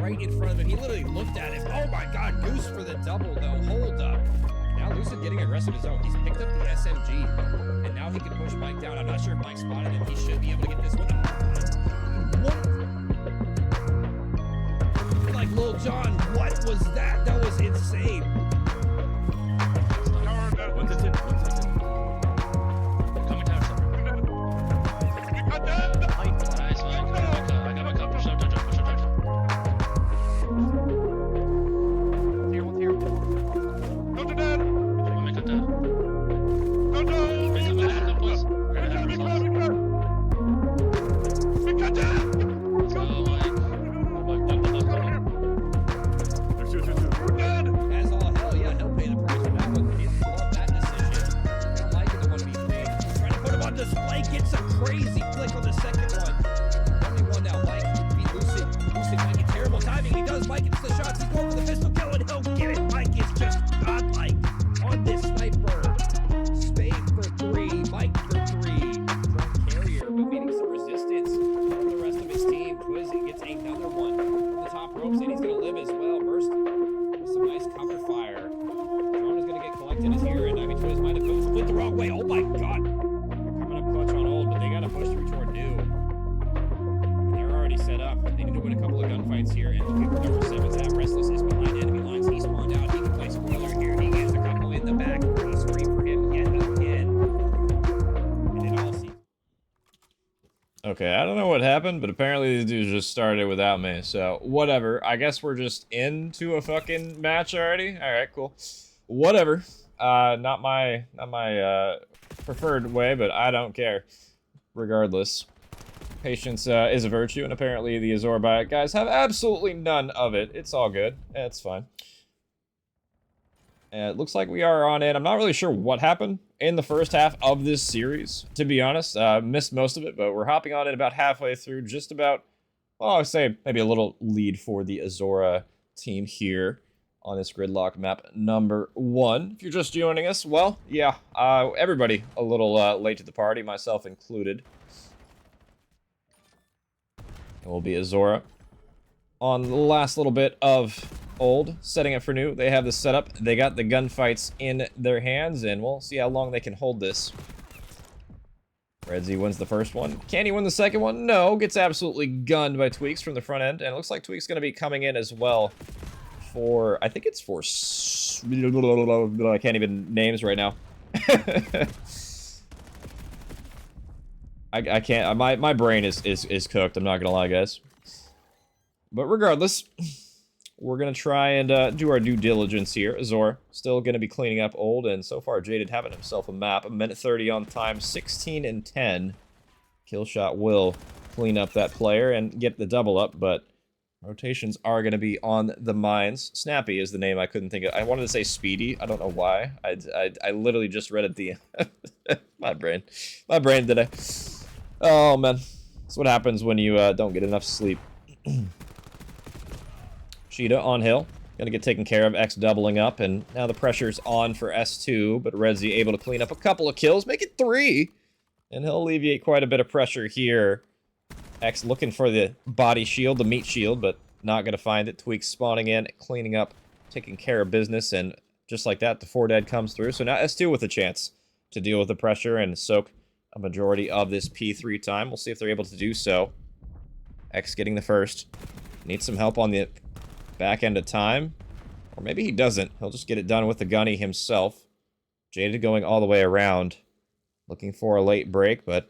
right in front of him. He literally looked at it. Oh my God, Goose for the double though. Hold up. Now Lucid getting aggressive his own. He's picked up the SMG, and now he can push Mike down. I'm not sure if Mike spotted him. He should be able to get this one. What? Like Lil Jon, what was that? That was insane. Okay, I don't know what happened, but apparently these dudes just started without me, so whatever. I guess we're just into a fucking match already? Alright, cool. Whatever. Not my preferred way, but I don't care. Regardless. Patience is a virtue, and apparently the Aozora guys have absolutely none of it. It's all good. It's fine. It looks like we are on it. I'm not really sure what happened in the first half of this series, to be honest. Missed most of it, but we're hopping on it about halfway through, just about, well, I would say maybe a little lead for the Aozora team here on this gridlock map number 1. If you're just joining us, well, yeah, everybody a little late to the party, myself included. It will be Aozora on the last little bit of old, setting it for new. They have the setup. They got the gunfights in their hands, and we'll see how long they can hold this. Redzy wins the first one. Can he win the second one? No. Gets absolutely gunned by Tweaks from the front end, and it looks like Tweaks going to be coming in as well for, I think it's for, I can't even names right now. I can't, my brain is cooked, I'm not gonna lie, guys. But regardless, we're gonna try and do our due diligence here. Aozora still gonna be cleaning up old, and so far Jaded having himself a map. A minute 30 on time, 16 and 10. Killshot will clean up that player and get the double up, but rotations are gonna be on the mines. Snappy is the name I couldn't think of. I wanted to say Speedy. I don't know why. I literally just read it the my brain today. Oh man, that's what happens when you don't get enough sleep. Cheetah on hill, gonna get taken care of. X doubling up, and now the pressure's on for S2, but Redzy able to clean up a couple of kills, make it 3, and he'll alleviate quite a bit of pressure here. X looking for the body shield, the meat shield, but not gonna find it. Tweaks spawning in, cleaning up, taking care of business, and just like that, the 4 dead comes through. So now S2 with a chance to deal with the pressure and soak a majority of this P3 time. We'll see if they're able to do so. X getting the first. Needs some help on the back end of time. Or maybe he doesn't. He'll just get it done with the gunny himself. Jaded going all the way around. Looking for a late break, but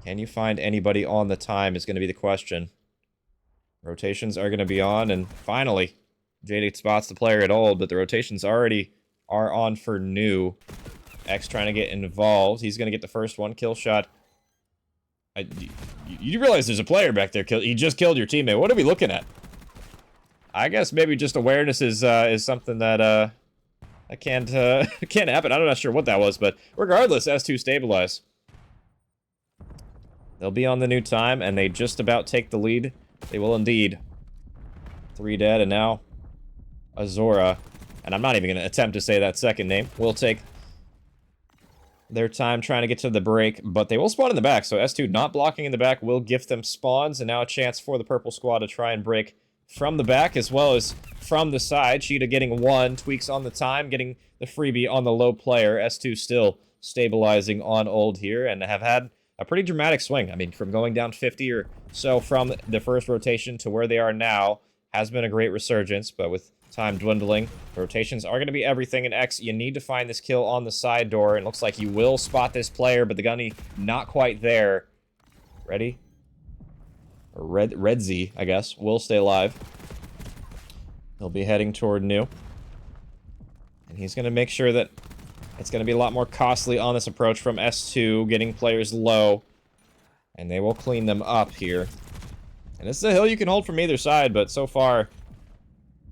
can you find anybody on the time is going to be the question. Rotations are going to be on, and finally, Jaded spots the player at old, but the rotations already are on for new. X trying to get involved. He's going to get the first one. Kill shot. You realize there's a player back there. He just killed your teammate. What are we looking at? I guess maybe just awareness is something that can't happen. I'm not sure what that was, but regardless, S2 stabilize. They'll be on the new time, and they just about take the lead. They will indeed. 3 dead, and now Aozora, and I'm not even going to attempt to say that second name, will take their time trying to get to the break, but they will spawn in the back, so S2 not blocking in the back will gift them spawns, and now a chance for the purple squad to try and break from the back as well as from the side. Cheetah getting 1, Tweaks on the time, getting the freebie on the low player. S2 still stabilizing on Old here and have had a pretty dramatic swing. I mean, from going down 50 or so from the first rotation to where they are now has been a great resurgence, but with time dwindling, rotations are going to be everything. And X, you need to find this kill on the side door. And looks like you will spot this player, but the gunny not quite there. Ready? Or Red Z, I guess, will stay alive. He'll be heading toward New. And he's going to make sure that it's going to be a lot more costly on this approach from S2, getting players low. And they will clean them up here. And this is a hill you can hold from either side, but so far,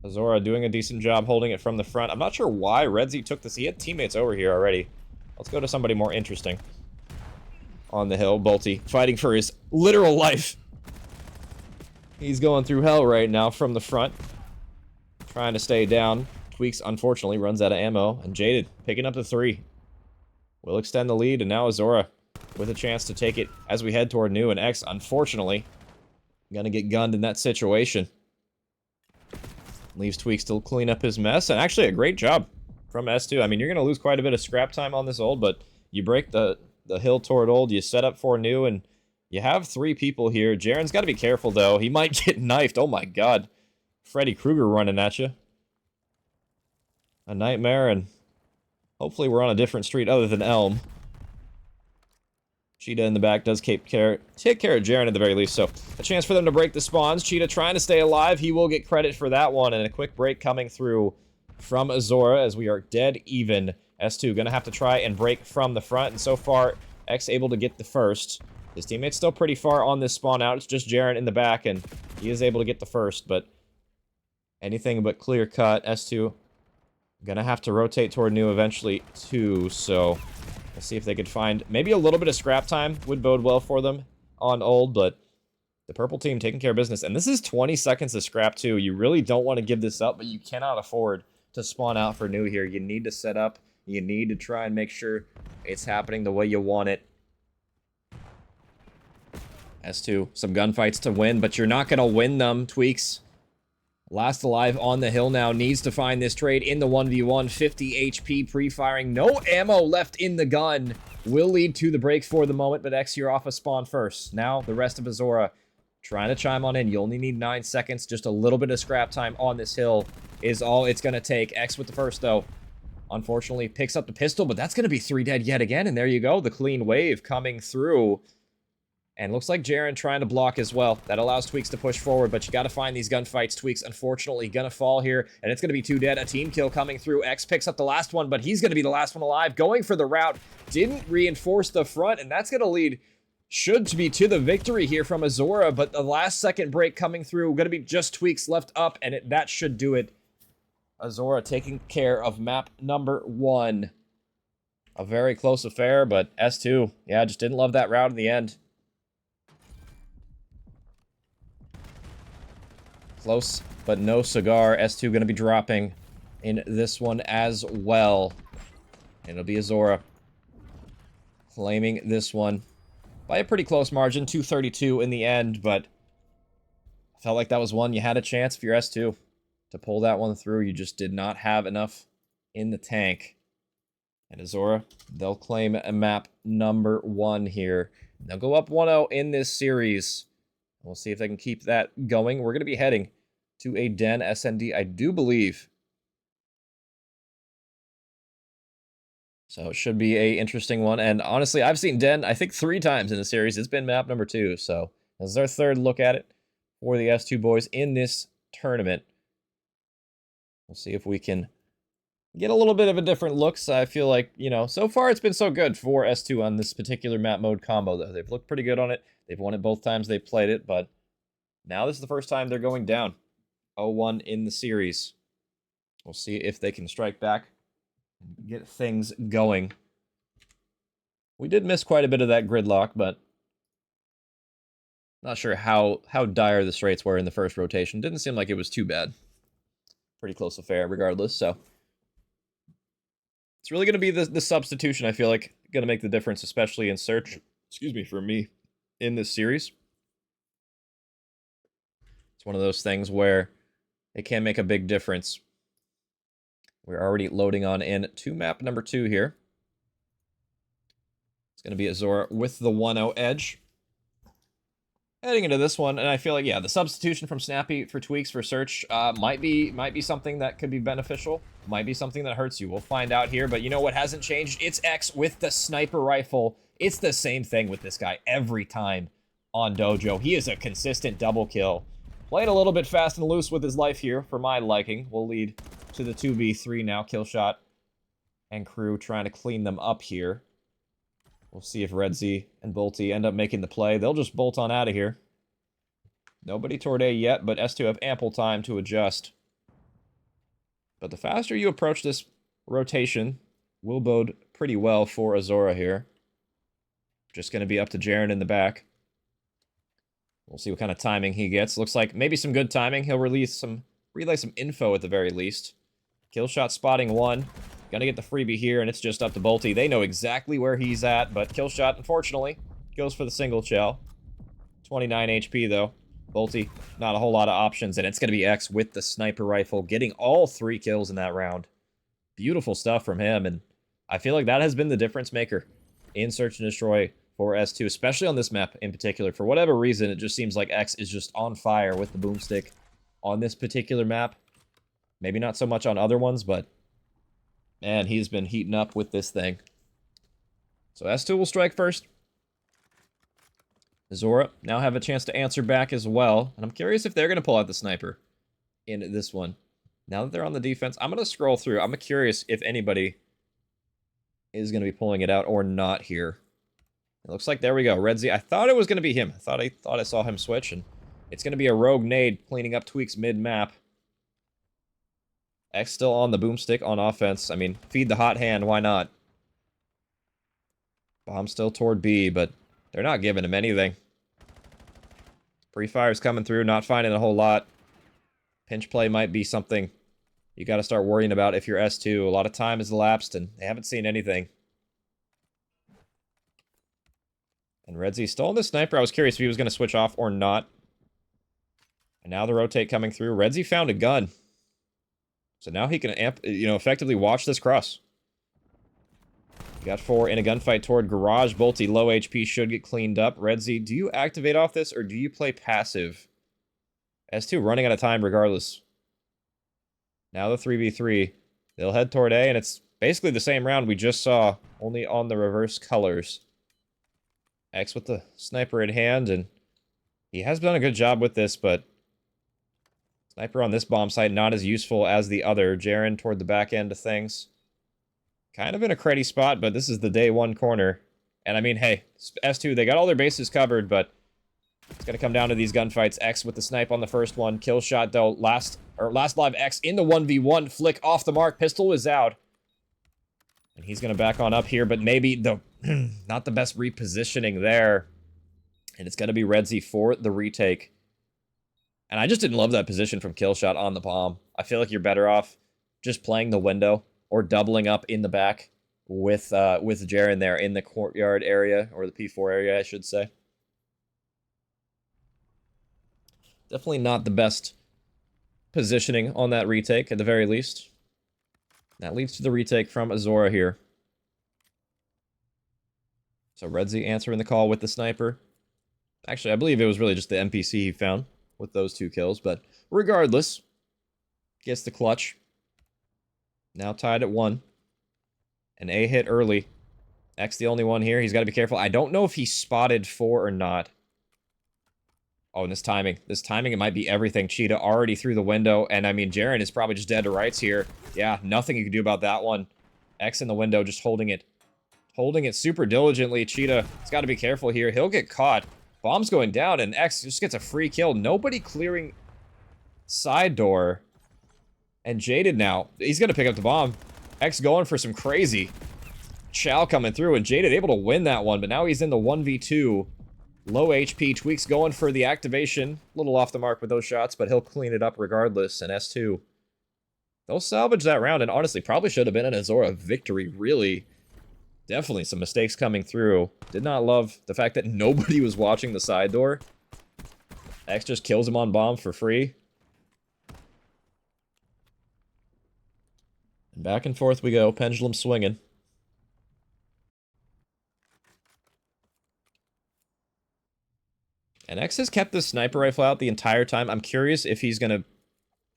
Aozora doing a decent job holding it from the front. I'm not sure why Red Z took this. He had teammates over here already. Let's go to somebody more interesting. On the hill, Bolty fighting for his literal life. He's going through hell right now from the front. Trying to stay down. Tweaks, unfortunately, runs out of ammo. And Jaded picking up the 3. Will extend the lead, and now Aozora with a chance to take it as we head toward New. And X, unfortunately, gonna get gunned in that situation. Leaves Tweaks to clean up his mess. And actually a great job from S2. I mean, you're gonna lose quite a bit of scrap time on this Old, but you break the hill toward Old, you set up for New, and you have 3 people here. Jaren's got to be careful, though. He might get knifed. Oh, my God. Freddy Krueger running at you. A nightmare, and hopefully we're on a different street other than Elm. Cheetah in the back does take care of Jaren at the very least, so a chance for them to break the spawns. Cheetah trying to stay alive. He will get credit for that one, and a quick break coming through from Aozora as we are dead even. S2 gonna have to try and break from the front, and so far, X able to get the first. His teammate's still pretty far on this spawn out. It's just Jaren in the back, and he is able to get the first, but anything but clear cut. S2 gonna have to rotate toward New eventually, too, so we'll see if they could find maybe a little bit of scrap time would bode well for them on Old, but the purple team taking care of business. And this is 20 seconds of scrap, too. You really don't want to give this up, but you cannot afford to spawn out for New here. You need to set up. You need to try and make sure it's happening the way you want it. S2, some gunfights to win, but you're not going to win them, Tweaks. Last alive on the hill now, needs to find this trade in the 1v1. 50 HP pre-firing, no ammo left in the gun. Will lead to the break for the moment, but X, you're off a spawn first. Now, the rest of Aozora trying to chime on in. You only need 9 seconds. Just a little bit of scrap time on this hill is all it's going to take. X with the first, though. Unfortunately, picks up the pistol, but that's going to be 3 dead yet again. And there you go, the clean wave coming through. And looks like Jaren trying to block as well. That allows Tweaks to push forward, but you got to find these gunfights. Tweaks, unfortunately, going to fall here, and it's going to be 2 dead. A team kill coming through. X picks up the last one, but he's going to be the last one alive. Going for the route. Didn't reinforce the front, and that's going to lead, should be to the victory here from Aozora, but the last second break coming through. Going to be just Tweaks left up, and that should do it. Aozora taking care of map number 1. A very close affair, but S2, yeah, just didn't love that route in the end. Close, but no cigar. S2 going to be dropping in this one as well. And it'll be Aozora claiming this one by a pretty close margin, 232 in the end, but I felt like that was one you had a chance if you're S2 to pull that one through. You just did not have enough in the tank. And Aozora, they'll claim a map number 1 here. They'll go up 1-0 in this series. We'll see if they can keep that going. We're going to be heading to a Den SND, I do believe. So it should be a interesting one. And honestly, I've seen Den, I think 3 times in the series. It's been map number 2. So this is our 3rd look at it for the S2 boys in this tournament. We'll see if we can get a little bit of a different look. So I feel like, you know, so far it's been so good for S2 on this particular map mode combo, though. They've looked pretty good on it. They've won it both times they've played it, but now this is the first time they're going down 0-1 in the series. We'll see if they can strike back and get things going. We did miss quite a bit of that gridlock, but not sure how dire the straights were in the first rotation. Didn't seem like it was too bad. Pretty close affair regardless, so it's really going to be the substitution, I feel like, going to make the difference, especially in search, for me, in this series. It's one of those things where it can make a big difference. We're already loading on in to map number 2 here. It's going to be Aozora with the 1-0 edge. Heading into this one, and I feel like, yeah, the substitution from Snappy for Tweaks for Search might be something that could be beneficial. Might be something that hurts you. We'll find out here, but you know what hasn't changed? It's X with the sniper rifle. It's the same thing with this guy every time on Dojo. He is a consistent double kill. Playing a little bit fast and loose with his life here, for my liking. We'll lead to the 2v3 now. Killshot and crew trying to clean them up here. We'll see if Redzi and Bolty end up making the play. They'll just bolt on out of here. Nobody toward A yet, but S2 have ample time to adjust. But the faster you approach this rotation will bode pretty well for Aozora here. Just going to be up to Jaren in the back. We'll see what kind of timing he gets. Looks like maybe some good timing. He'll relay some info at the very least. Killshot spotting one. Gonna get the freebie here, and it's just up to Bolty. They know exactly where he's at, but Killshot, unfortunately, goes for the single shell. 29 HP, though. Bolty, not a whole lot of options, and it's gonna be X with the sniper rifle, getting all 3 kills in that round. Beautiful stuff from him, and I feel like that has been the difference maker in Search and Destroy for S2, especially on this map in particular. For whatever reason, it just seems like X is just on fire with the boomstick on this particular map. Maybe not so much on other ones, but man, he's been heating up with this thing. So S2 will strike first. Aozora now have a chance to answer back as well. And I'm curious if they're going to pull out the sniper in this one. Now that they're on the defense, I'm going to scroll through. I'm curious if anybody is going to be pulling it out or not here. It looks like, there we go, Redzi. I thought it was going to be him. I thought I saw him switch, and it's going to be a rogue nade cleaning up Tweaks mid-map. X still on the boomstick on offense. I mean, feed the hot hand, why not? Bomb still toward B, but they're not giving him anything. Pre-fire's coming through, not finding a whole lot. Pinch play might be something you got to start worrying about if you're S2. A lot of time has elapsed, and they haven't seen anything. And Redzi still on the sniper. I was curious if he was going to switch off or not. And now the rotate coming through. Redzi found a gun. So now he can effectively watch this cross. You got 4 in a gunfight toward Garage. Bolty, low HP, should get cleaned up. Redzi, do you activate off this or do you play passive? S2 running out of time regardless. Now the 3v3. They'll head toward A, and it's basically the same round we just saw, only on the reverse colors. X with the sniper in hand, and he has done a good job with this, but sniper on this bomb site not as useful as the other. Jaren toward the back end of things. Kind of in a cruddy spot, but this is the day 1 corner. And I mean, hey, S2, they got all their bases covered, but it's going to come down to these gunfights. X with the snipe on the first one. Kill shot, though. Last live X in the 1v1. Flick off the mark. Pistol is out. And he's going to back on up here, but maybe the not the best repositioning there. And it's going to be Redzi for the retake. And I just didn't love that position from Killshot on the bomb. I feel like you're better off just playing the window or doubling up in the back with Jaren there in the courtyard area, or the P4 area, I should say. Definitely not the best positioning on that retake, at the very least. That leads to the retake from Aozora here. So Redzi answering the call with the sniper. Actually, I believe it was really just the NPC he found with those 2 kills, but regardless, gets the clutch. Now tied at 1. An A hit early. X the only one here. He's got to be careful. I don't know if he spotted 4 or not. Oh, and this timing. This timing, it might be everything. Cheetah already through the window, and I mean, Jaren is probably just dead to rights here. Yeah, nothing you can do about that one. X in the window, just holding it. Holding it super diligently. Cheetah, he's got to be careful here. He'll get caught. Bomb's going down, and X just gets a free kill. Nobody clearing side door. And Jaded now, he's going to pick up the bomb. X going for some crazy chow coming through, and Jaded able to win that one, but now he's in the 1v2. Low HP, Tweaks going for the activation. A little off the mark with those shots, but he'll clean it up regardless, and S2, they'll salvage that round, and honestly, probably should have been an Aozora victory, really. Definitely some mistakes coming through. Did not love the fact that nobody was watching the side door. X just kills him on bomb for free. And back and forth we go, pendulum swinging. And X has kept this sniper rifle out the entire time. I'm curious if he's going to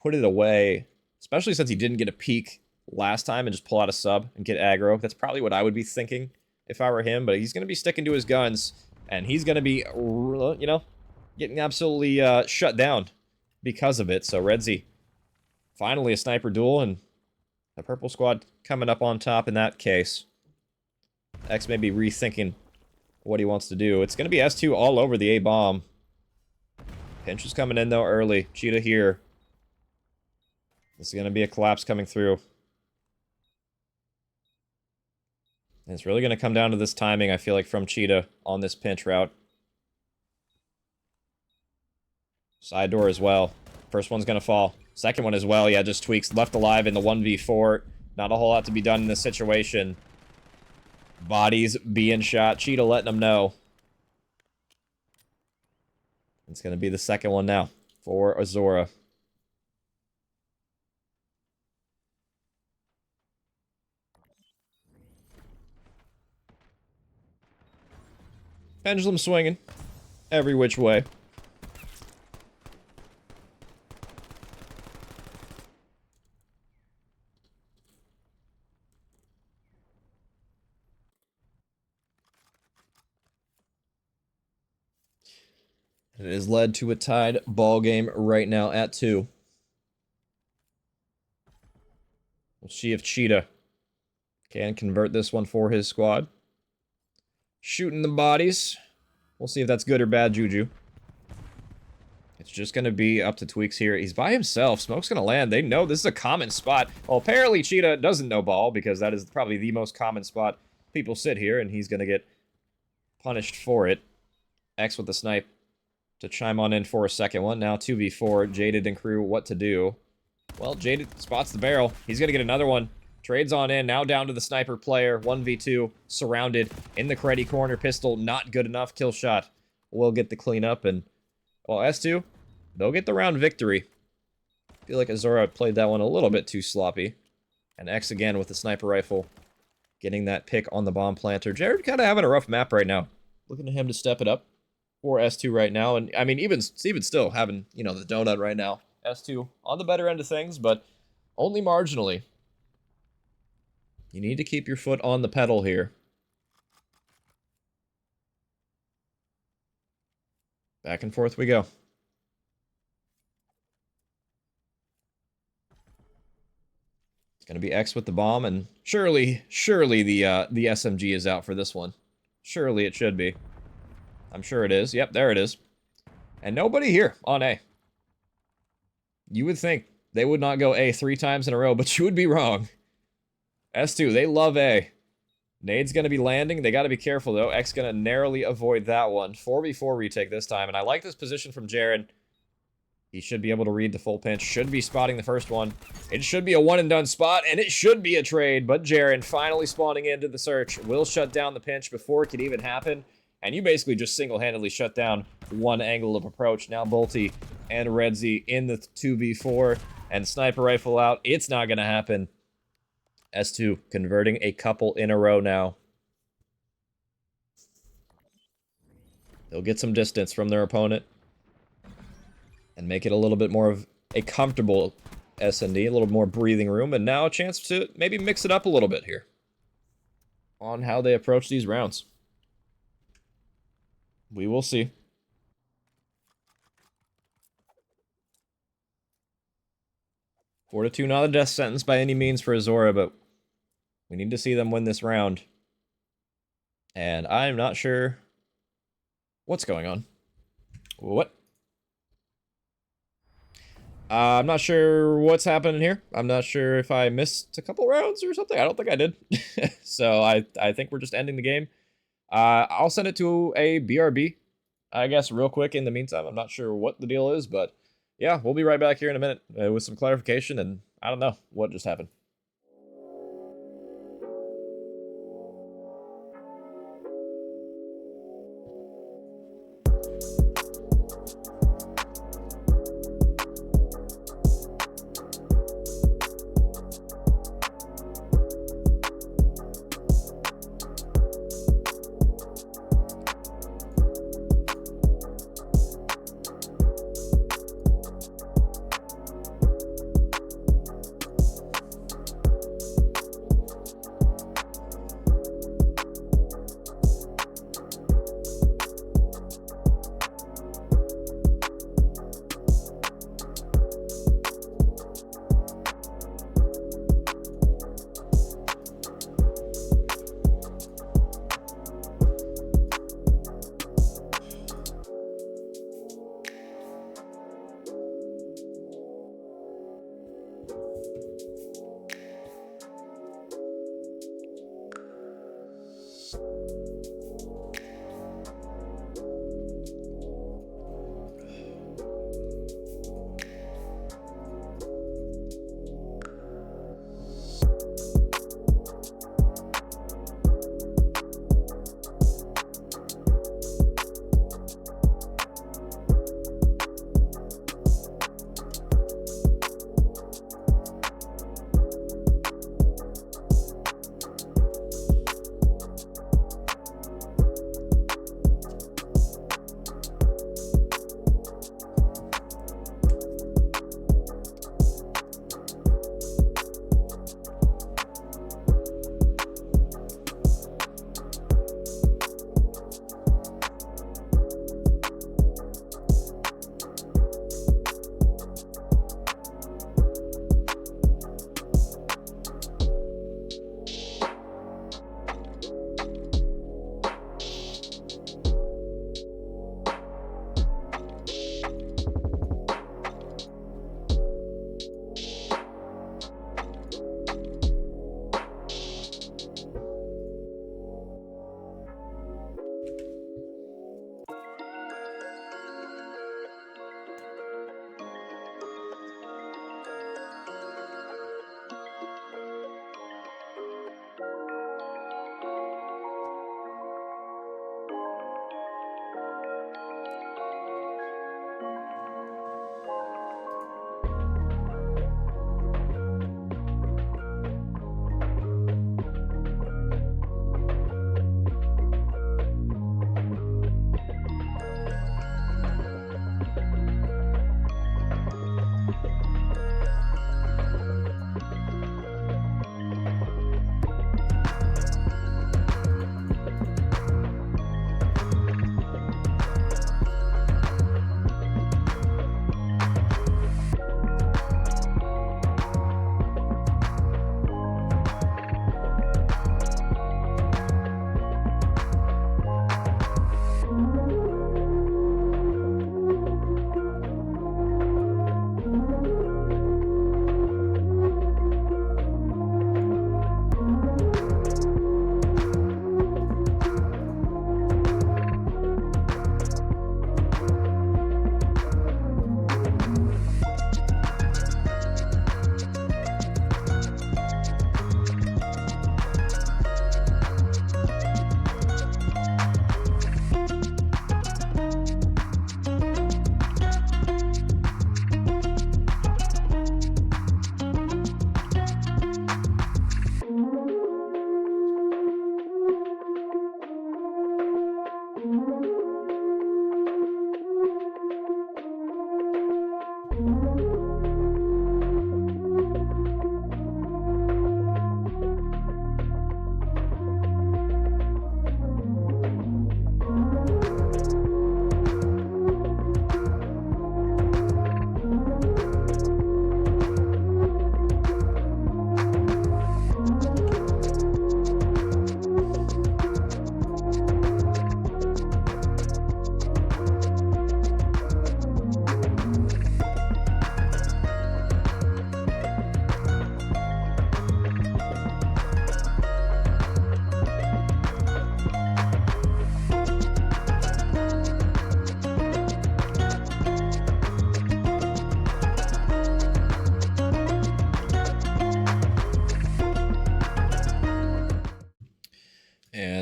put it away, especially since he didn't get a peek last time and just pull out a sub and get aggro. That's probably what I would be thinking if I were him, but he's going to be sticking to his guns, and he's going to be, you know, getting absolutely shut down because of it. So Redzi, finally a sniper duel, and the purple squad coming up on top in that case. X may be rethinking what he wants to do. It's going to be S2 all over the A-bomb. Pinch is coming in, though, early. Cheetah here. This is going to be a collapse coming through. And it's really going to come down to this timing, I feel like, from Cheetah on this pinch route. Side door as well. First one's going to fall. Second one as well. Yeah, just tweaks. Left alive in the 1v4. Not a whole lot to be done in this situation. Bodies being shot. Cheetah letting them know. It's going to be the second one now for Aozora. Pendulum swinging. Every which way. It has led to a tied ball game right now at 2. We'll see if Cheetah can convert this one for his squad. Shooting the bodies. We'll see if that's good or bad juju. It's just going to be up to Tweaks here. He's by himself. Smoke's going to land. They know this is a common spot. Well, apparently Cheetah doesn't know ball, because that is probably the most common spot people sit here, and he's going to get punished for it. X with the snipe to chime on in for a second one. Now 2v4. Jaded and crew, what to do? Well, Jaded spots the barrel. He's going to get another one. Trades on in. Now down to the sniper player. 1v2. Surrounded in the Creddy corner. Pistol not good enough. Kill shot will get the cleanup. And, well, S2, they'll get the round victory. I feel like Aozora played that one a little bit too sloppy. And X again with the sniper rifle. Getting that pick on the bomb planter. Jared kind of having a rough map right now. Looking to him to step it up for S2 right now. And, I mean, even still having, you know, the donut right now. S2 on the better end of things, but only marginally. You need to keep your foot on the pedal here. Back and forth we go. It's going to be X with the bomb, and surely the SMG is out for this one. Surely it should be. I'm sure it is. Yep, there it is. And nobody here on A. You would think they would not go A 3 times in a row, but you would be wrong. S2, they love A. Nade's going to be landing. They got to be careful, though. X going to narrowly avoid that one. 4v4 retake this time, and I like this position from Jaren. He should be able to read the full pinch. Should be spotting the first one. It should be a one-and-done spot, and it should be a trade, but Jaren finally spawning into the search will shut down the pinch before it could even happen, and you basically just single-handedly shut down one angle of approach. Now Bolty and Redzi in the 2v4, and sniper rifle out. It's not going to happen. S2 converting a couple in a row now. They'll get some distance from their opponent and make it a little bit more of a comfortable S&D, a little more breathing room, and now a chance to maybe mix it up a little bit here on how they approach these rounds. We will see. Fortitude, not a death sentence by any means for Aozora, but we need to see them win this round. And I'm not sure what's going on. What? I'm not sure what's happening here. I'm not sure if I missed a couple rounds or something. I don't think I did. So I think we're just ending the game. I'll send it to a BRB, I guess, real quick in the meantime. I'm not sure what the deal is, but yeah, we'll be right back here in a minute with some clarification, and I don't know what just happened.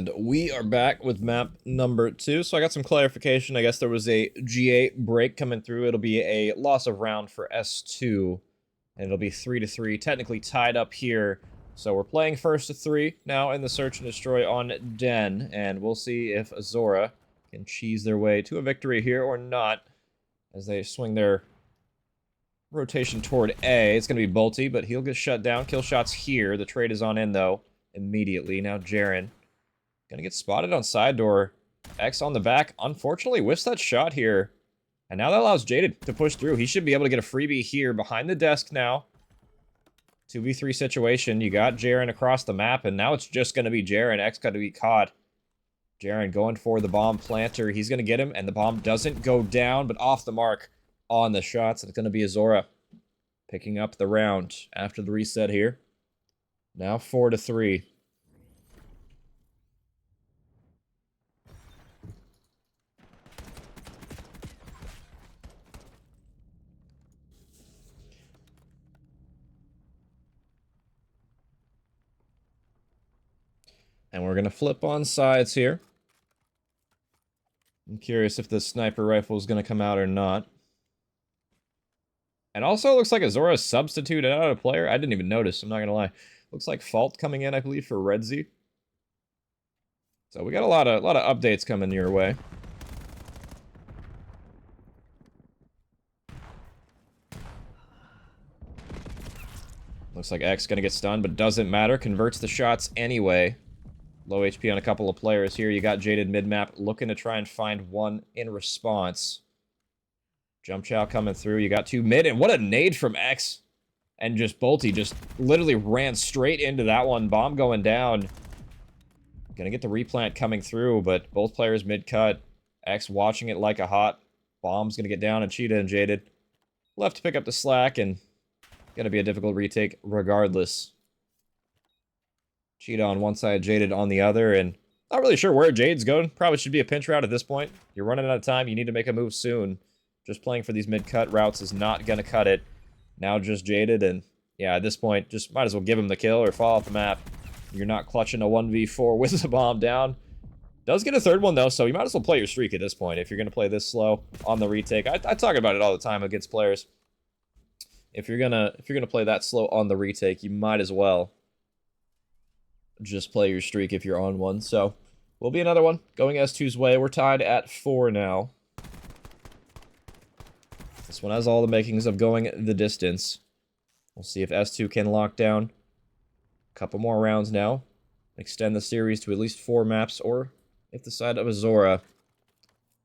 And we are back with map number 2. So I got some clarification. I guess there was a GA break coming through. It'll be a loss of round for S2. And it'll be 3-3, technically tied up here. So we're playing first to 3 now in the search and destroy on Den. And we'll see if Aozora can cheese their way to a victory here or not. As they swing their rotation toward A. It's going to be Bolty, but he'll get shut down. Kill shots here. The trade is on in, though, immediately. Now Jaren gonna get spotted on side door. X on the back. Unfortunately, whiffs that shot here. And now that allows Jaded to push through. He should be able to get a freebie here behind the desk now. 2v3 situation. You got Jaren across the map, and now it's just going to be Jaren. X got to be caught. Jaren going for the bomb planter. He's going to get him, and the bomb doesn't go down, but off the mark on the shots. It's going to be Aozora picking up the round after the reset here. Now 4-3. And we're going to flip on sides here. I'm curious if the sniper rifle is going to come out or not. And also, it looks like Aozora substituted out a player. I didn't even notice, I'm not going to lie. Looks like Fault coming in, I believe, for Redzi. So we got a lot of updates coming your way. Looks like X going to get stunned, but doesn't matter. Converts the shots anyway. Low HP on a couple of players here. You got Jaded mid-map looking to try and find one in response. Jump chow coming through. You got 2 mid, and what a nade from X. And just Bolty just literally ran straight into that one. Bomb going down. Gonna get the replant coming through, but both players mid-cut. X watching it like a hawk. Bomb's gonna get down, and Cheetah and Jaded left to pick up the slack, and gonna be a difficult retake regardless. Cheetah on one side, Jaded on the other, and not really sure where Jade's going. Probably should be a pinch route at this point. You're running out of time. You need to make a move soon. Just playing for these mid-cut routes is not going to cut it. Now just Jaded, and yeah, at this point, just might as well give him the kill or fall off the map. You're not clutching a 1v4 with the bomb down. Does get a third one, though, so you might as well play your streak at this point if you're going to play this slow on the retake. I talk about it all the time against players. If you're gonna play that slow on the retake, you might as well just play your streak if you're on one. So, will be another one going S2's way. We're tied at 4 now. This one has all the makings of going the distance. We'll see if S2 can lock down a couple more rounds now. Extend the series to at least 4 maps, or if the side of Aozora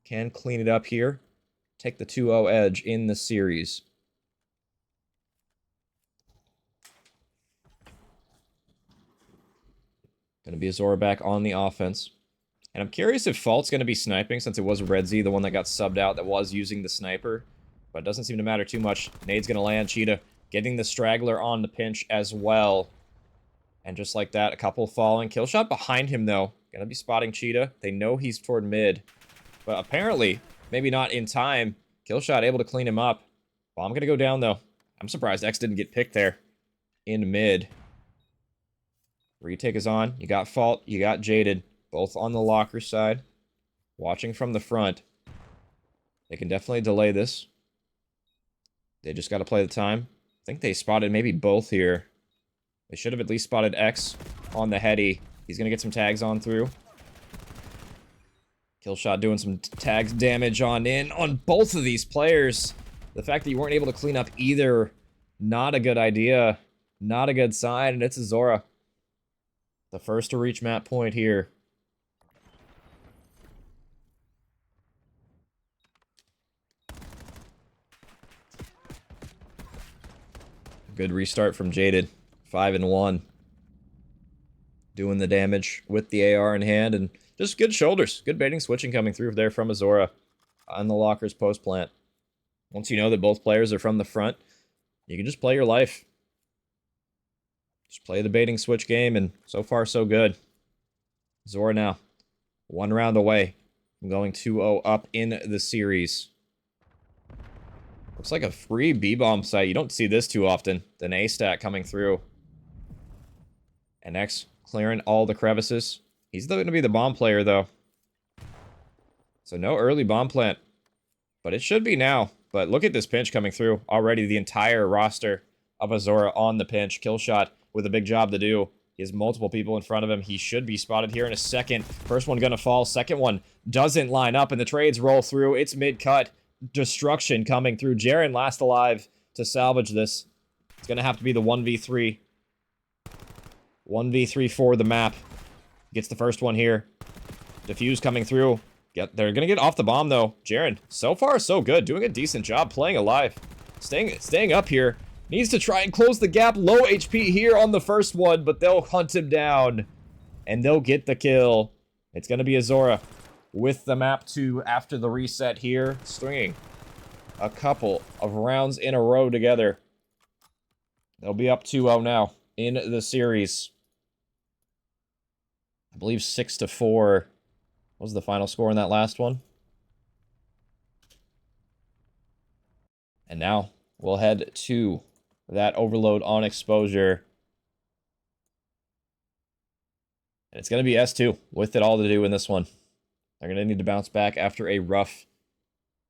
can clean it up here, take the 2-0 edge in the series. Going to be Aozora back on the offense. And I'm curious if Fault's going to be sniping, since it was Redzi, the one that got subbed out that was using the sniper. But it doesn't seem to matter too much. Nade's going to land. Cheetah getting the straggler on the pinch as well. And just like that, a couple falling. Kill shot behind him, though. Going to be spotting Cheetah. They know he's toward mid. But apparently, maybe not in time. Kill shot able to clean him up. Bomb going to go down, though. I'm surprised X didn't get picked there in mid. Retake is on. You got Fault. You got Jaded. Both on the locker side. Watching from the front. They can definitely delay this. They just got to play the time. I think they spotted maybe both here. They should have at least spotted X on the heady. He's going to get some tags on through. Killshot doing some tags damage on in on both of these players. The fact that you weren't able to clean up either, not a good idea. Not a good sign, and it's Aozora. The first to reach map point here. Good restart from Jaded. 5-1. Doing the damage with the AR in hand, and just good shoulders. Good baiting switching coming through there from Aozora on the lockers post plant. Once you know that both players are from the front, you can just play your life. Just play the baiting switch game, and so far, so good. Aozora now, 1 round away from going 2-0 up in the series. Looks like a free B-bomb site. You don't see this too often. An A-stack coming through. And X clearing all the crevices. He's going to be the bomb player, though. So no early bomb plant. But it should be now. But look at this pinch coming through. Already the entire roster of Aozora on the pinch. Killshot with a big job to do. He has multiple people in front of him. He should be spotted here in a second. First one gonna fall. Second one doesn't line up, and the trades roll through. It's mid-cut. Destruction coming through. Jaren last alive to salvage this. It's gonna have to be the 1v3. 1v3 for the map. Gets the first one here. Diffuse coming through. They're gonna get off the bomb, though. Jaren, so far, so good. Doing a decent job playing alive. Staying up here. Needs to try and close the gap. Low HP here on the first one, but they'll hunt him down. And they'll get the kill. It's going to be Aozora with the map 2 after the reset here. Stringing a couple of rounds in a row together. They'll be up 2-0 now in the series. I believe 6-4 was the final score in that last one. And now we'll head to that overload on exposure. And it's going to be S2 with it all to do in this one. They're going to need to bounce back after a rough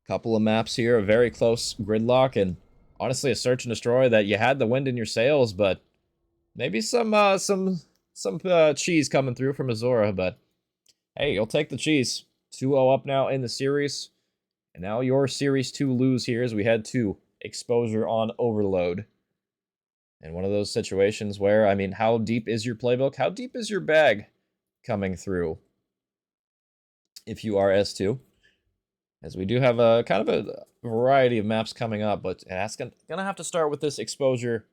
couple of maps here. A very close gridlock, and honestly a search and destroy that you had the wind in your sails, but maybe some cheese coming through from Aozora. But hey, you'll take the cheese. 2-0 up now in the series. And now your Series 2 lose here as we head to exposure on overload. And one of those situations where, I mean, how deep is your playbook? How deep is your bag coming through if you are S2? As we do have a kind of a variety of maps coming up, but it's gonna have to start with this exposure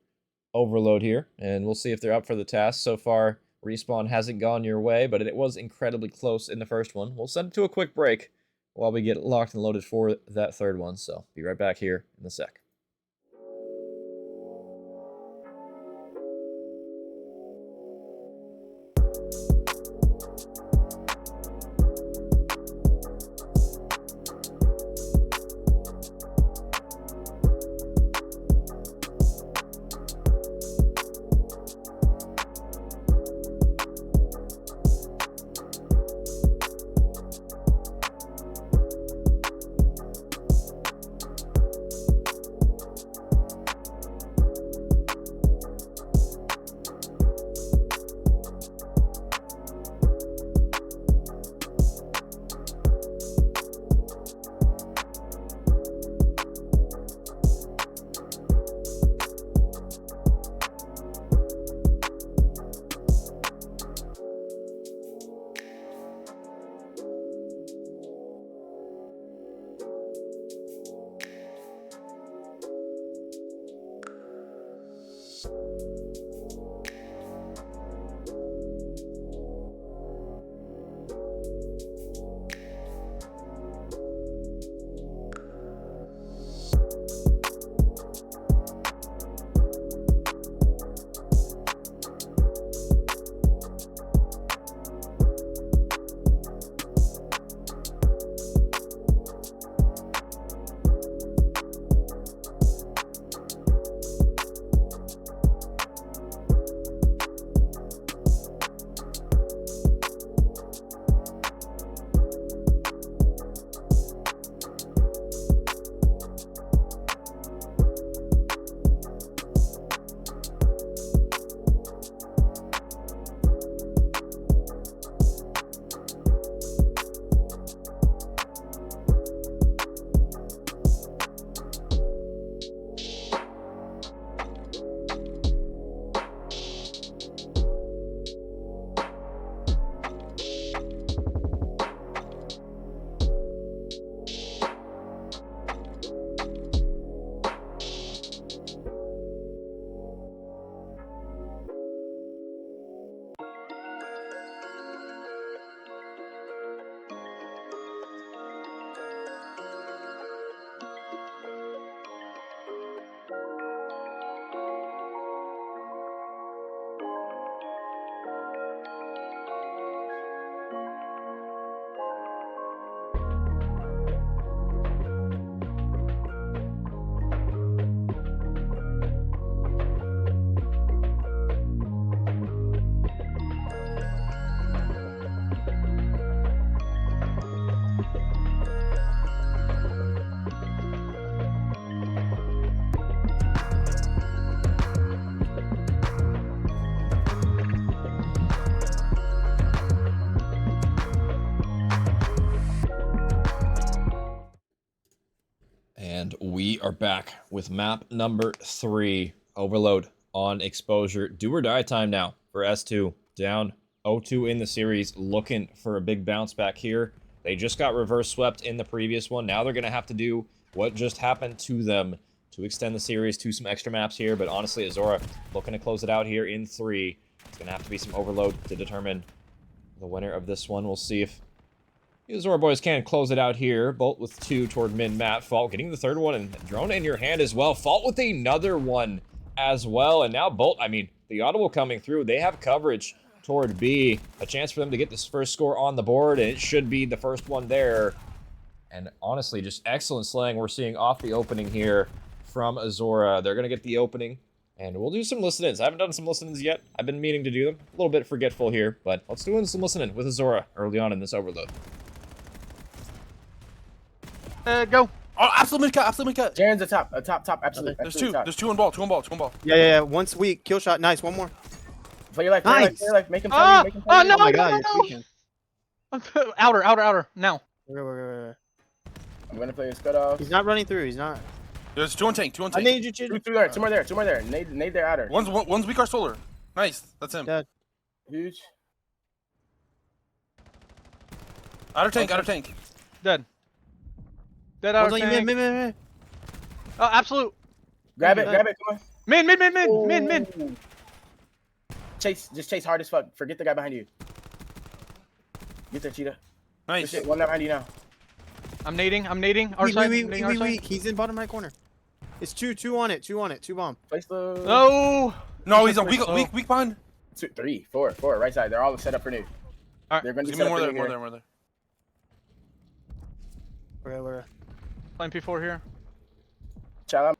overload here, and we'll see if they're up for the task. So far, respawn hasn't gone your way, but it was incredibly close in the first one. We'll send it to a quick break while we get locked and loaded for that third one, so be right back here in a sec. are back with map number 3. Overload on exposure. Do or die time now for S2. Down 0-2 in the series. Looking for a big bounce back here. They just got reverse swept in the previous one. Now they're going to have to do what just happened to them to extend the series to some extra maps here. But honestly, Aozora looking to close it out here in 3. It's going to have to be some overload to determine the winner of this one. We'll see if the Aozora boys can close it out here. Bolt with 2 toward mid-map. Fault getting the 3rd one, and drone in your hand as well. Fault with another one as well. And now Bolt, I mean, the audible coming through. They have coverage toward B. A chance for them to get this first score on the board, and it should be the first one there. And honestly, just excellent slaying we're seeing off the opening here from Aozora. They're going to get the opening, and we'll do some listen-ins. I haven't done some listen-ins yet. I've been meaning to do them. A little bit forgetful here, but let's do some listening with Aozora early on in this overload. Go. Oh, absolute mid-cut, absolute mid-cut. Jaren's a top, absolute. There's absolute two. top. There's two on ball, two on ball, two on ball. Yeah. One's weak. Kill shot. Nice. One more. Play your life, Nice. play your life, make him tell you, make him tell you. Oh my god, you're tweaking. Outer. Now. Wait. I'm gonna play his cutoff. He's not running through. He's not. There's two on tank, two on I tank. need you to. Two more there. Nade their outer. One's weak or solar. Nice, that's him. Dead. Huge. Outer tank. Dead outer One's on you, tank. mid. Oh, absolute. Grab it, come on. Mid. Ooh. Just chase hard as fuck. Forget the guy behind you. Get there, Cheetah. Good Nice. shit, one behind you now. I'm nading. Our side. nading our side. Wait. He's in bottom right corner. It's two on it. Two bomb. Place the... No, he's on weak behind. 2, 3, 4, right side. They're all set up for nude. Alright. They're gonna be Give set me up more for there, nude more there. Where? Playing P4 here. Child,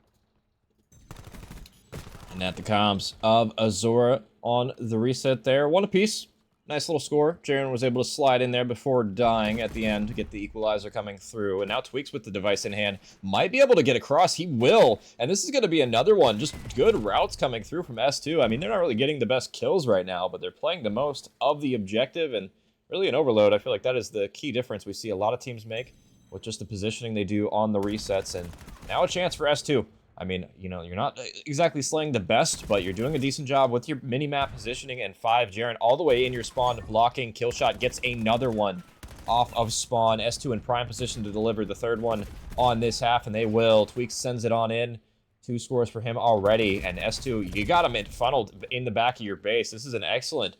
And at the comms of Aozora on the reset there. One apiece. Nice little score. Jaren was able to slide in there before dying at the end to get the equalizer coming through. And now Tweaks with the device in hand might be able to get across. He will. And this is going to be another one. Just good routes coming through from S2. I mean, they're not really getting the best kills right now, but they're playing the most of the objective. And really an overload. I feel like that is the key difference we see a lot of teams make with just the positioning they do on the resets. And now a chance for S2. I mean, you know, you're not exactly slaying the best, but you're doing a decent job with your mini-map positioning. And 5, Jaren all the way in your spawn, blocking. Killshot gets another one off of spawn. S2 in prime position to deliver the 3rd one on this half, and they will. Tweaks sends it on in. 2 scores for him already. And S2, you got him funneled in the back of your base. This is an excellent,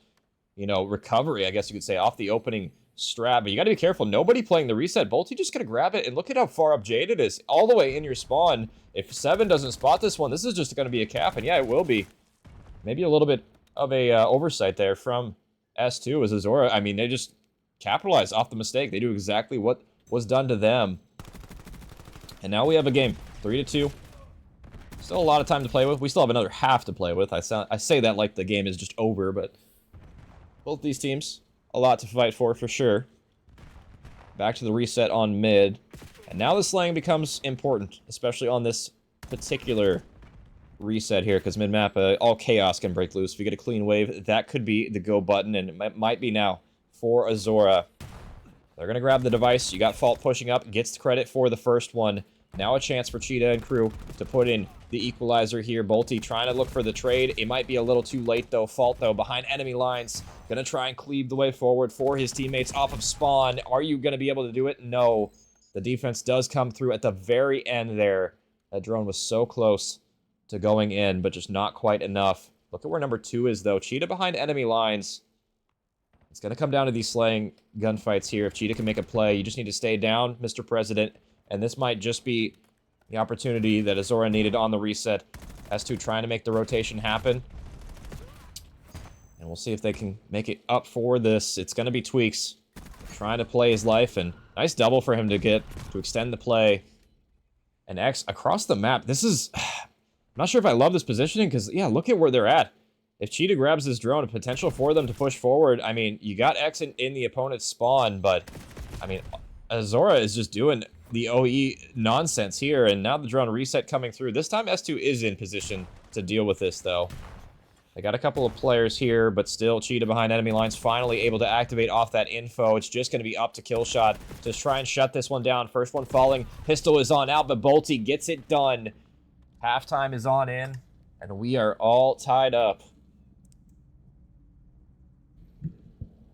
you know, recovery, I guess you could say, off the opening strap. But you got to be careful. Nobody playing the reset. Bolty just going to grab it, and look at how far up Jade is. All the way in your spawn. If 7 doesn't spot this one, this is just going to be a cap, and yeah, it will be. Maybe a little bit of a oversight there from S2 as Aozora. I mean, they just capitalize off the mistake. They do exactly what was done to them. And now we have a game, 3-2. Still a lot of time to play with. We still have another half to play with. I say that like the game is just over, but both these teams, a lot to fight for sure. Back to the reset on mid. And now the slaying becomes important, especially on this particular reset here, because mid-map, all chaos can break loose. If you get a clean wave, that could be the go button, and it might be now for Aozora. They're going to grab the device. You got Fault pushing up, gets the credit for the first one. Now a chance for Cheetah and crew to put in the equalizer here. Bolty trying to look for the trade. It might be a little too late, though. Fault, though, behind enemy lines. Going to try and cleave the way forward for his teammates off of spawn. Are you going to be able to do it? No. The defense does come through at the very end there. That drone was so close to going in, but just not quite enough. Look at where number 2 is, though. Cheetah behind enemy lines. It's going to come down to these slaying gunfights here. If Cheetah can make a play, you just need to stay down, Mr. President. And this might just be the opportunity that Aozora needed on the reset. S2 trying to make the rotation happen. And we'll see if they can make it up for this. It's going to be Tweaks trying to play his life, and nice double for him to get to extend the play. And X across the map. This is... I'm not sure if I love this positioning, because, yeah, look at where they're at. If Cheetah grabs this drone, a potential for them to push forward. I mean, you got X in the opponent's spawn, but, I mean, Aozora is just doing the OE nonsense here, and now the drone reset coming through. This time, S2 is in position to deal with this, though. They got a couple of players here, but still Cheetah behind enemy lines, finally able to activate off that info. It's just going to be up to Killshot to try and shut this one down. First one falling. Pistol is on out, but Bolty gets it done. Halftime is on in, and we are all tied up.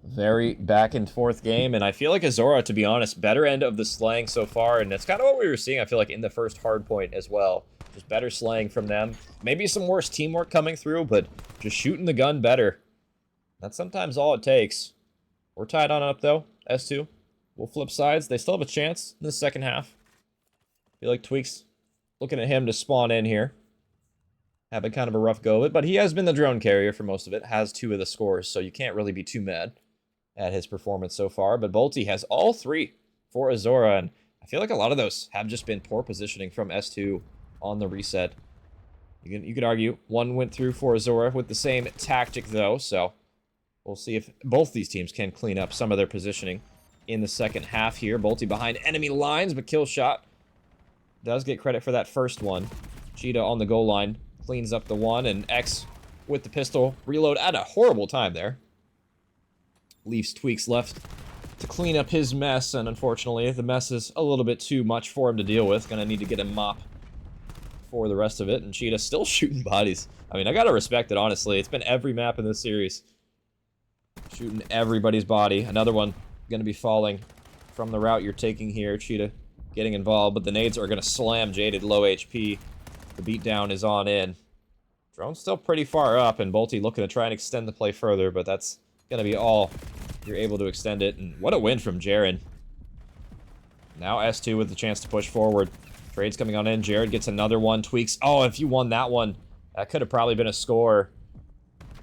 Very back and forth game, and I feel like Aozora, to be honest, better end of the slaying so far, and that's kind of what we were seeing, I feel like, in the first hard point as well. Just better slaying from them. Maybe some worse teamwork coming through, but just shooting the gun better. That's sometimes all it takes. We're tied on up, though. S2. We'll flip sides. They still have a chance in the second half. I feel like Tweaks looking at him to spawn in here. Having kind of a rough go of it, but he has been the drone carrier for most of it. Has 2 of the scores, so you can't really be too mad at his performance so far. But Bolty has all 3 for Aozora, and I feel like a lot of those have just been poor positioning from S2 on the reset. You could argue one went through for Aozora with the same tactic, though, so we'll see if both these teams can clean up some of their positioning in the second half here. Bolty behind enemy lines, but Killshot does get credit for that first one. Cheetah on the goal line cleans up the one, and X with the pistol reload at a horrible time there. Leaves Tweaks left to clean up his mess, and unfortunately the mess is a little bit too much for him to deal with. Gonna need to get a mop for the rest of it, and Cheetah still shooting bodies. I mean, I gotta respect it, honestly. It's been every map in this series. Shooting everybody's body. Another one gonna be falling from the route you're taking here. Cheetah getting involved, but the nades are gonna slam Jaded low HP. The beatdown is on in. Drone's still pretty far up, and Bolty looking to try and extend the play further, but that's gonna be all you're able to extend it. And what a win from Jaren. Now S2 with the chance to push forward. Trade's coming on in. Jared gets another one. Tweaks. Oh, if you won that one, that could have probably been a score.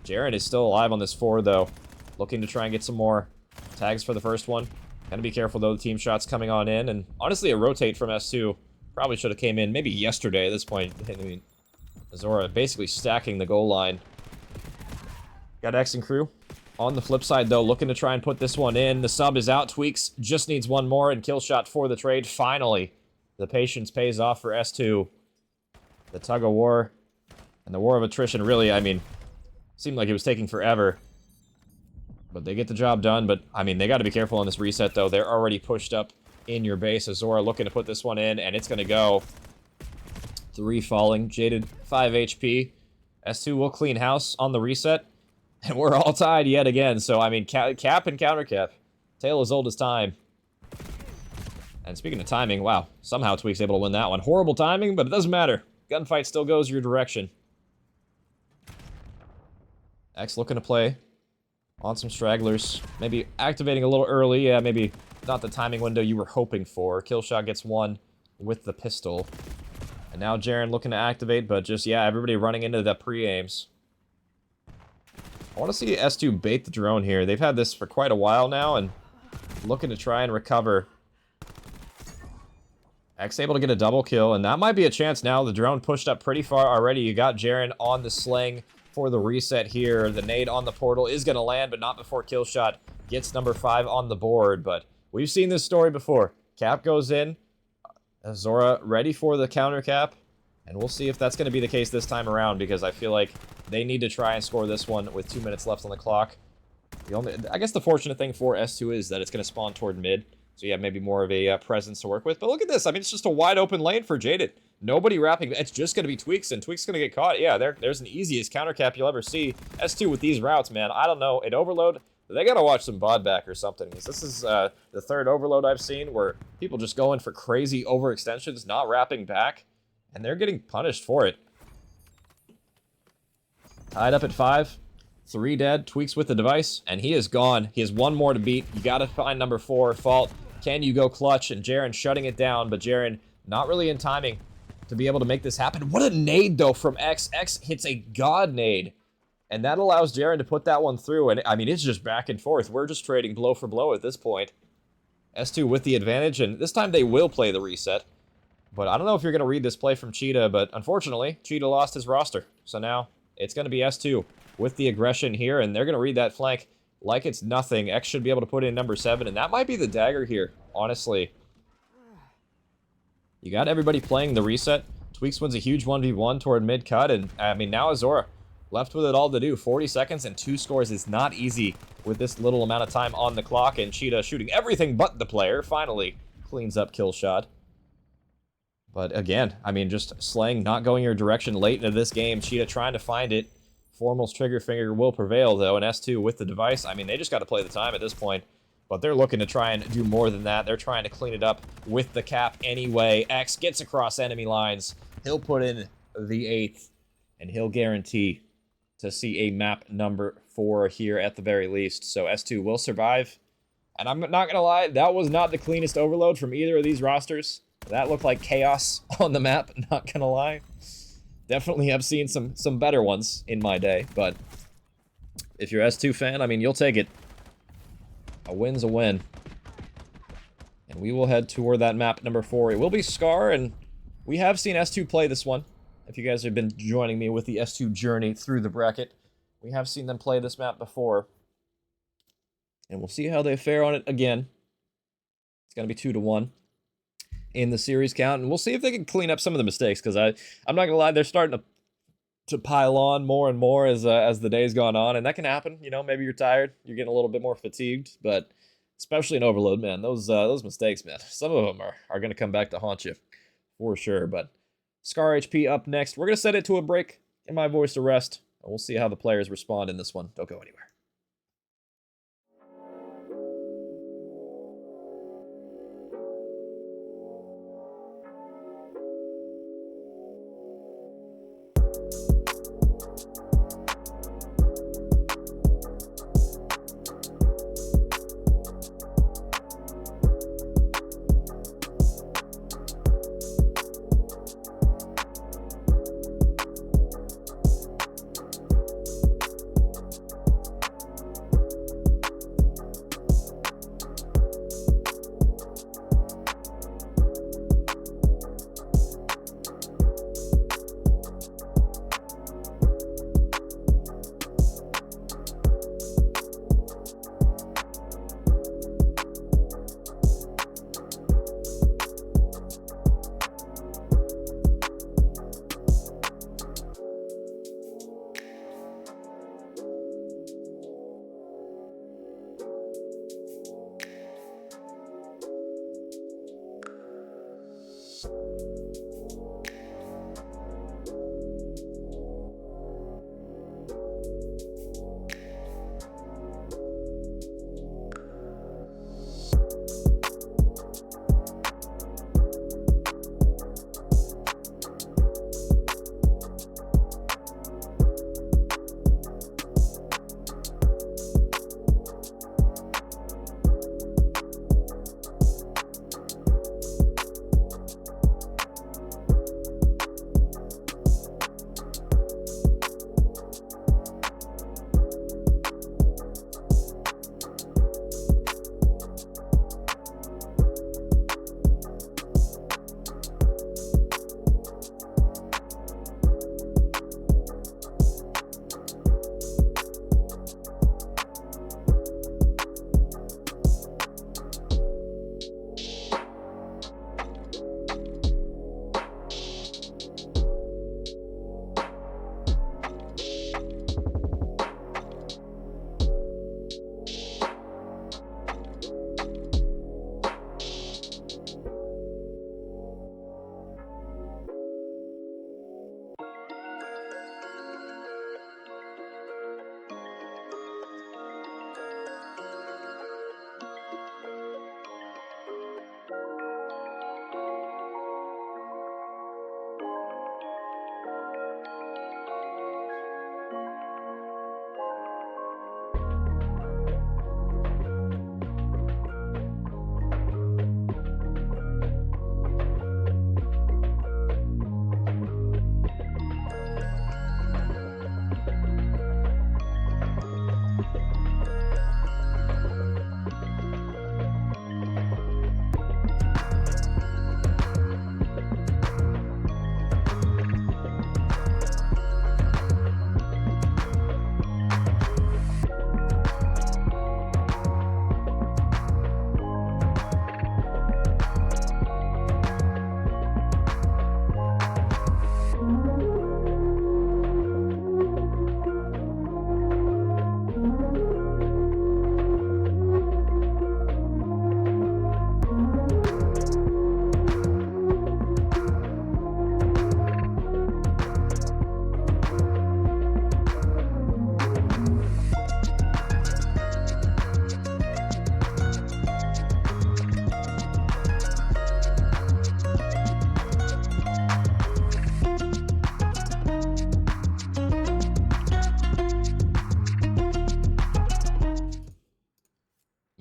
Jaren is still alive on this 4, though. Looking to try and get some more tags for the first one. Gotta be careful, though. The team shot's coming on in. And honestly, a rotate from S2 probably should have came in maybe yesterday at this point. I mean, Aozora basically stacking the goal line. Got X and crew. On the flip side, though, looking to try and put this one in. The sub is out. Tweaks just needs one more, and Killshot for the trade. Finally, the patience pays off for S2. The tug of war and the war of attrition really, I mean, seemed like it was taking forever. But they get the job done. But, I mean, they got to be careful on this reset, though. They're already pushed up in your base. Aozora looking to put this one in, and it's going to go. 3 falling. Jaded 5 HP. S2 will clean house on the reset. And we're all tied yet again. So, I mean, cap and counter cap. Tale as old as time. And speaking of timing, wow. Somehow Tweak's able to win that one. Horrible timing, but it doesn't matter. Gunfight still goes your direction. X looking to play on some stragglers. Maybe activating a little early. Yeah, maybe not the timing window you were hoping for. Killshot gets one with the pistol. And now Jaren looking to activate, but just, yeah, everybody running into the pre-aims. I want to see S2 bait the drone here. They've had this for quite a while now, and looking to try and recover. X able to get a double kill, and that might be a chance now. The drone pushed up pretty far already. You got Jaren on the sling for the reset here. The nade on the portal is going to land, but not before Killshot gets number 5 on the board. But we've seen this story before. Cap goes in. Aozora ready for the counter cap. And we'll see if that's going to be the case this time around, because I feel like they need to try and score this one with 2 minutes left on the clock. I guess the fortunate thing for S2 is that it's going to spawn toward mid. So you have maybe more of a presence to work with. But look at this. I mean, it's just a wide open lane for Jaded. Nobody wrapping. It's just going to be Tweaks, and Tweaks going to get caught. Yeah, there's an easiest counter cap you'll ever see. S2 with these routes, man. I don't know. At Overload, they got to watch some bod back or something. This is the 3rd Overload I've seen where people just go in for crazy overextensions, not wrapping back. And they're getting punished for it. Tied up at 5. 3 dead. Tweaks with the device. And he is gone. He has 1 more to beat. You got to find number 4. Fault. Can you go clutch? And Jaren shutting it down. But Jaren not really in timing to be able to make this happen. What a nade, though, from X. X hits a god nade. And that allows Jaren to put that one through. And, I mean, it's just back and forth. We're just trading blow for blow at this point. S2 with the advantage. And this time they will play the reset. But I don't know if you're going to read this play from Cheetah, but unfortunately, Cheetah lost his roster. So now it's going to be S2 with the aggression here, and they're going to read that flank like it's nothing. X should be able to put in number 7, and that might be the dagger here, honestly. You got everybody playing the reset. Tweaks wins a huge 1v1 toward mid-cut, and I mean, now Aozora left with it all to do. 40 seconds and 2 scores is not easy with this little amount of time on the clock, and Cheetah shooting everything but the player. Finally cleans up kill shot. But again, I mean, just slaying, not going your direction late into this game. Cheetah trying to find it. Formal's trigger finger will prevail, though, and S2 with the device. I mean, they just got to play the time at this point. But they're looking to try and do more than that. They're trying to clean it up with the cap anyway. X gets across enemy lines. He'll put in the 8th, and he'll guarantee to see a map number 4 here at the very least. So S2 will survive. And I'm not going to lie, that was not the cleanest overload from either of these rosters. That looked like chaos on the map, not going to lie. Definitely have seen some better ones in my day, but if you're S2 fan, I mean, you'll take it. A win's a win. And we will head toward that map number 4. It will be Scar, and we have seen S2 play this one. If you guys have been joining me with the S2 journey through the bracket, we have seen them play this map before. And we'll see how they fare on it again. It's going to be 2-1 in the series count, and we'll see if they can clean up some of the mistakes, because I'm not going to lie, they're starting to pile on more and more as the day's gone on, and that can happen. You know, maybe you're tired, you're getting a little bit more fatigued, but especially in overload, man, those mistakes, man, some of them are going to come back to haunt you for sure. But Scar HP up next. We're going to set it to a break in my voice to rest, and we'll see how the players respond in this one. Don't go anywhere.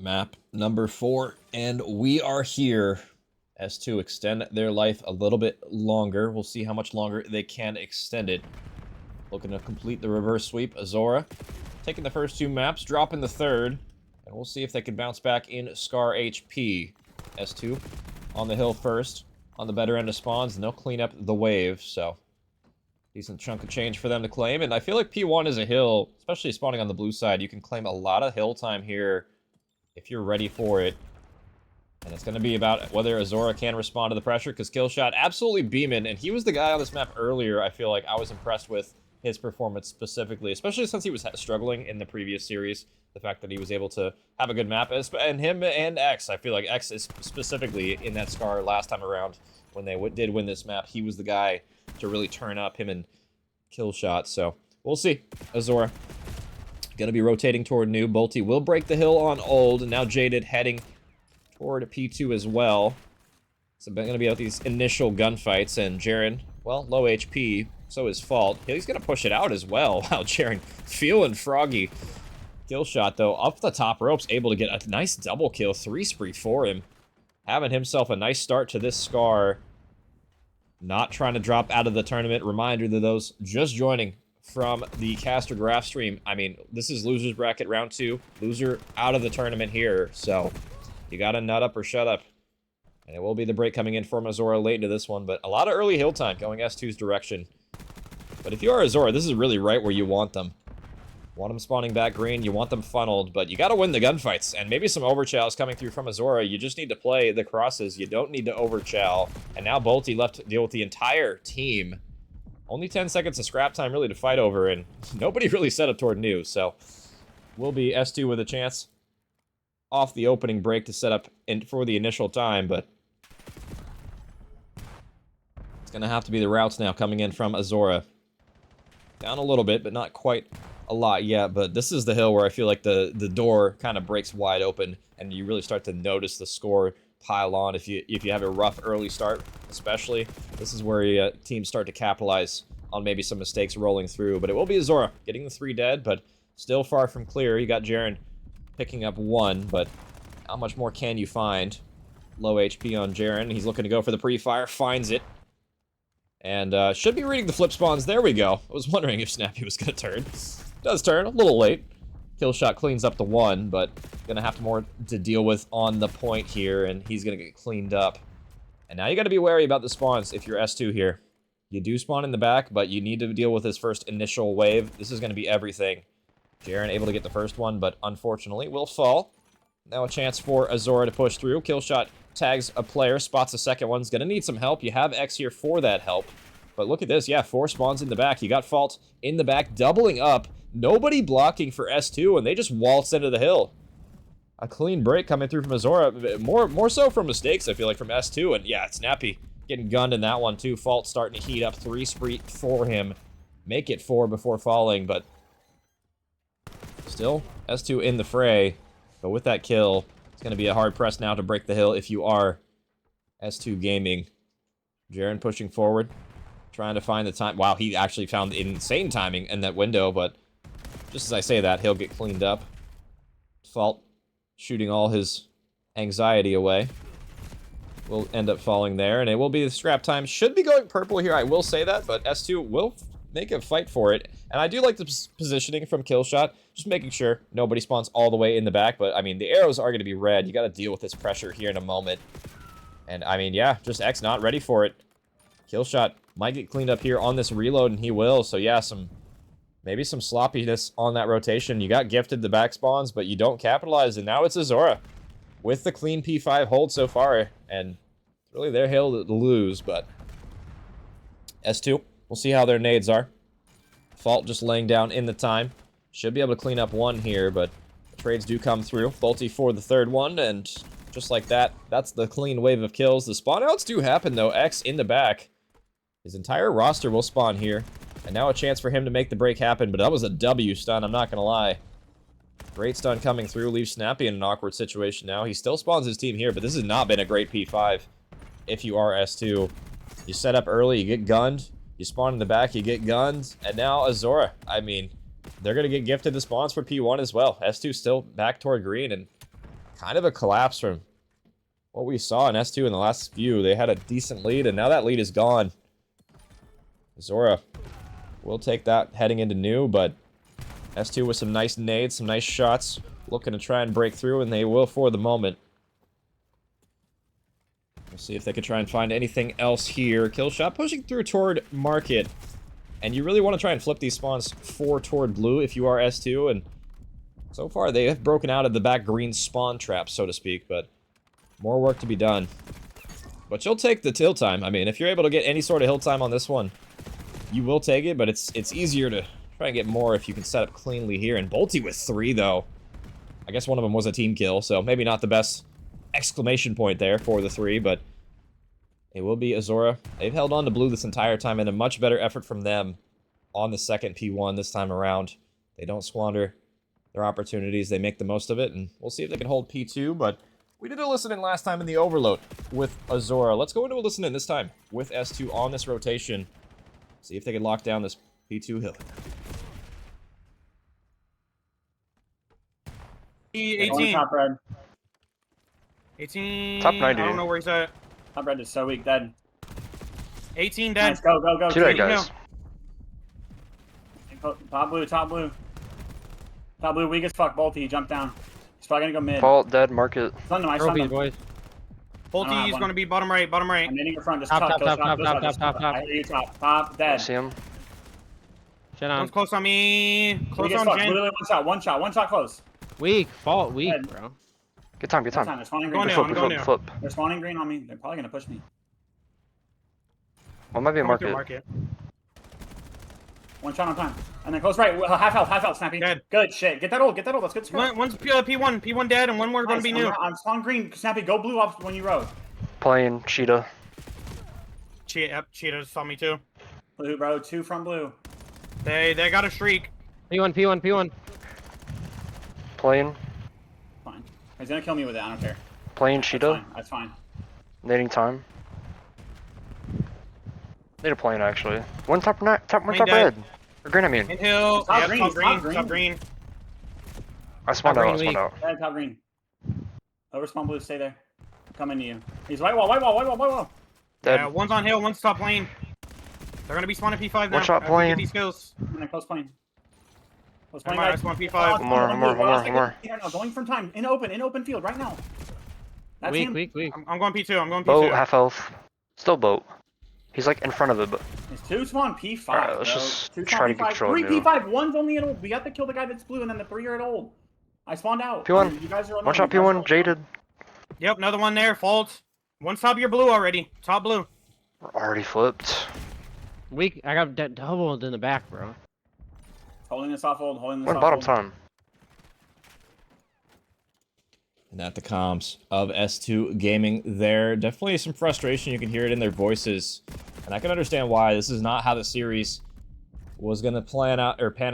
Map number 4, and we are here. S2 extend their life a little bit longer. We'll see how much longer they can extend it. Looking to complete the reverse sweep. Aozora taking the first 2 maps, dropping the third, and we'll see if they can bounce back in Scar HP. S2 on the hill first, on the better end of spawns, and they'll clean up the wave, so decent chunk of change for them to claim. And I feel like P1 is a hill, especially spawning on the blue side. You can claim a lot of hill time here if you're ready for it. And it's going to be about whether Aozora can respond to the pressure, because Killshot absolutely beaming, and he was the guy on this map earlier I feel like I was impressed with his performance specifically, especially since he was struggling in the previous series. The fact that he was able to have a good map, and him and X, I feel like X is specifically in that Scar last time around when they did win this map. He was the guy to really turn up, him and Killshot, so we'll see. Aozora going to be rotating toward new. Bolty will break the hill on old, and now Jaded heading toward P2 as well. So going to be out these initial gunfights, and Jaren, well, low HP, so his fault. He's going to push it out as well. Wow, Jaren feeling froggy. Killshot, though, up the top ropes, able to get a nice double kill, 3 spree for him. Having himself a nice start to this Scar. Not trying to drop out of the tournament. Reminder to those just joining from the Caster Graph stream. I mean, this is Loser's Bracket Round 2. Loser out of the tournament here, so you gotta nut up or shut up. And it will be the break coming in for Aozora late into this one, but a lot of early hill time going S2's direction. But if you are Aozora, this is really right where you want them. Want them spawning back green, you want them funneled, but you gotta win the gunfights. And maybe some overchows coming through from Aozora. You just need to play the crosses. You don't need to overchow. And now Bolty left to deal with the entire team. Only 10 seconds of scrap time really to fight over, and nobody really set up toward new, so will be S2 with a chance off the opening break to set up for the initial time, but it's going to have to be the routes now coming in from Aozora. Down a little bit, but not quite a lot yet, but this is the hill where I feel like the door kind of breaks wide open, and you really start to notice the score pile on if you have a rough early start, especially. This is where teams start to capitalize on maybe some mistakes rolling through, but it will be Aozora getting the 3 dead, but still far from clear. You got Jaren picking up 1, but how much more can you find? Low HP on Jaren. He's looking to go for the pre-fire, finds it, and should be reading the flip spawns. There we go. I was wondering if Snappy was going to turn. Does turn, a little late. Killshot cleans up the 1, but gonna have more to deal with on the point here, and he's gonna get cleaned up. And now you gotta be wary about the spawns if you're S2 here. You do spawn in the back, but you need to deal with this first initial wave. This is gonna be everything. Jaren able to get the first one, but unfortunately will fall. Now a chance for Aozora to push through. Killshot tags a player, spots a second one. He's gonna need some help. You have X here for that help. But look at this, yeah, 4 spawns in the back. You got Fault in the back, doubling up. Nobody blocking for S2, and they just waltz into the hill. A clean break coming through from Aozora. More so from mistakes, I feel like, from S2. And yeah, Snappy getting gunned in that one, too. Fault starting to heat up. 3 spree for him. Make it 4 before falling, but still S2 in the fray. But with that kill, it's going to be a hard press now to break the hill if you are S2 Gaming. Jaren pushing forward, trying to find the time. Wow, he actually found insane timing in that window, but just as I say that, he'll get cleaned up. Fault shooting all his anxiety away. Will end up falling there, and it will be the scrap time. Should be going purple here, I will say that, but S2 will make a fight for it. And I do like the positioning from Killshot, just making sure nobody spawns all the way in the back, but I mean, the arrows are going to be red. You got to deal with this pressure here in a moment. And I mean, yeah, just X not ready for it. Killshot might get cleaned up here on this reload, and he will. So yeah, maybe some sloppiness on that rotation. You got gifted the back spawns, but you don't capitalize, and now it's Aozora with the clean P5 hold so far, and it's really their hill to lose, but S2, we'll see how their nades are. Fault just laying down in the time. Should be able to clean up 1 here, but the trades do come through. Bolty for the 3rd one, and just like that, that's the clean wave of kills. The spawn outs do happen, though. X in the back. His entire roster will spawn here. And now a chance for him to make the break happen, but that was a W stun, I'm not going to lie. Great stun coming through, leaves Snappy in an awkward situation now. He still spawns his team here, but this has not been a great P5 if you are S2. You set up early, you get gunned. You spawn in the back, you get gunned. And now Aozora, I mean, they're going to get gifted the spawns for P1 as well. S2 still back toward green, and kind of a collapse from what we saw in S2 in the last few. They had a decent lead, and now that lead is gone. Aozora will take that heading into new, but S2 with some nice nades, some nice shots, looking to try and break through, and they will for the moment. We'll see if they can try and find anything else here. Kill shot pushing through toward market, and you really want to try and flip these spawns 4 toward blue if you are S2, and so far they have broken out of the back green spawn trap, so to speak, but more work to be done. But you'll take the hill time. I mean, if you're able to get any sort of hill time on this one, you will take it, but it's easier to try and get more if you can set up cleanly here. And Bolty with 3, though. I guess one of them was a team kill, so maybe not the best exclamation point there for the 3, but it will be Aozora. They've held on to blue this entire time, and a much better effort from them on the second P1 this time around. They don't squander their opportunities. They make the most of it, and we'll see if they can hold P2, but we did a listen-in last time in the overload with Aozora. Let's go into a listen-in this time with S2 on this rotation. See if they can lock down this P2 hill. 18. Top red. 18. Top 90. I don't know where he's at. Top red is so weak. Dead. 18 dead. Nice. Go, go, go. See that, Keep it. guys. Top blue, top blue. Top blue, weak as fuck. Bolty, he jumped down. He's probably gonna go mid. Fault, dead, market. Stun him, I Trophies, stunned him. boys. Bolty is one. going to be bottom right, bottom right. I'm hitting your front. Just Top, top, top, kill top, shot, top, kill top, shot, just top, top. I hear you top. Top, I dead. see him. Shut One's on. close on me. Weak Close as on fuck. Jen. Literally one shot close. Weak. Fault. Weak, Dead. bro. Good time, good They're time. spawning Going green. down, Flip, I'm going flip, down. flip. They're spawning green on me. They're probably gonna push me. Well, might be a Going through market. One shot on time. And then close right. Half health, Snappy. Dead. Good shit. Get that ult, That's good score. One's P1. P1 dead, and one more going to be new. I'm spawn green. Snappy, go blue up when you row. Playing Cheetah. Cheetah saw me too. Blue, bro. 2 from blue. They got a streak. P1, P1, P1. Playing. Fine. He's gonna kill me with it. I don't care. Playing That's Cheetah. fine. That's fine. Nading time. Need a plane, actually. One top Plane dead. red. Or green, I mean. In hill. Top Yep, green, top top green. green. Top green. I spawned out, I green spawned weak. out. Dead, top green. Over spawn blue. Stay there. Coming to you. He's white wall. White wall. Dead. Yeah, one's on hill, one's top lane. They're going to be spawning P5 now. One shot after we get plane. These kills. And then close plane. Close Never plane, mind, I guys. spawned P5. One more. Right now, going from time. In open field, right now. That's Weak, him. weak, weak. I'm going P2. I'm going P2. Boat, half health. Still boat. He's like in front of it, but It's 2 spawn P5. Alright, let's bro. just 2 try to spawn P5. control 3 it, you know. P5. One's only at old. We have to kill the guy that's blue, and then the 3 are at old. I spawned out. P1. You guys are alone. one shot You guys are P1, alone. jaded. Yep, another one there. Fault. One's top of your blue already. Top blue. We're already flipped. Weak. I got doubled in the back, bro. Holding this off hold. Holding this We're in off bottom hold. time. And at the comms of S2 Gaming there. Definitely some frustration. You can hear it in their voices. And I can understand why. This is not how the series was going to pan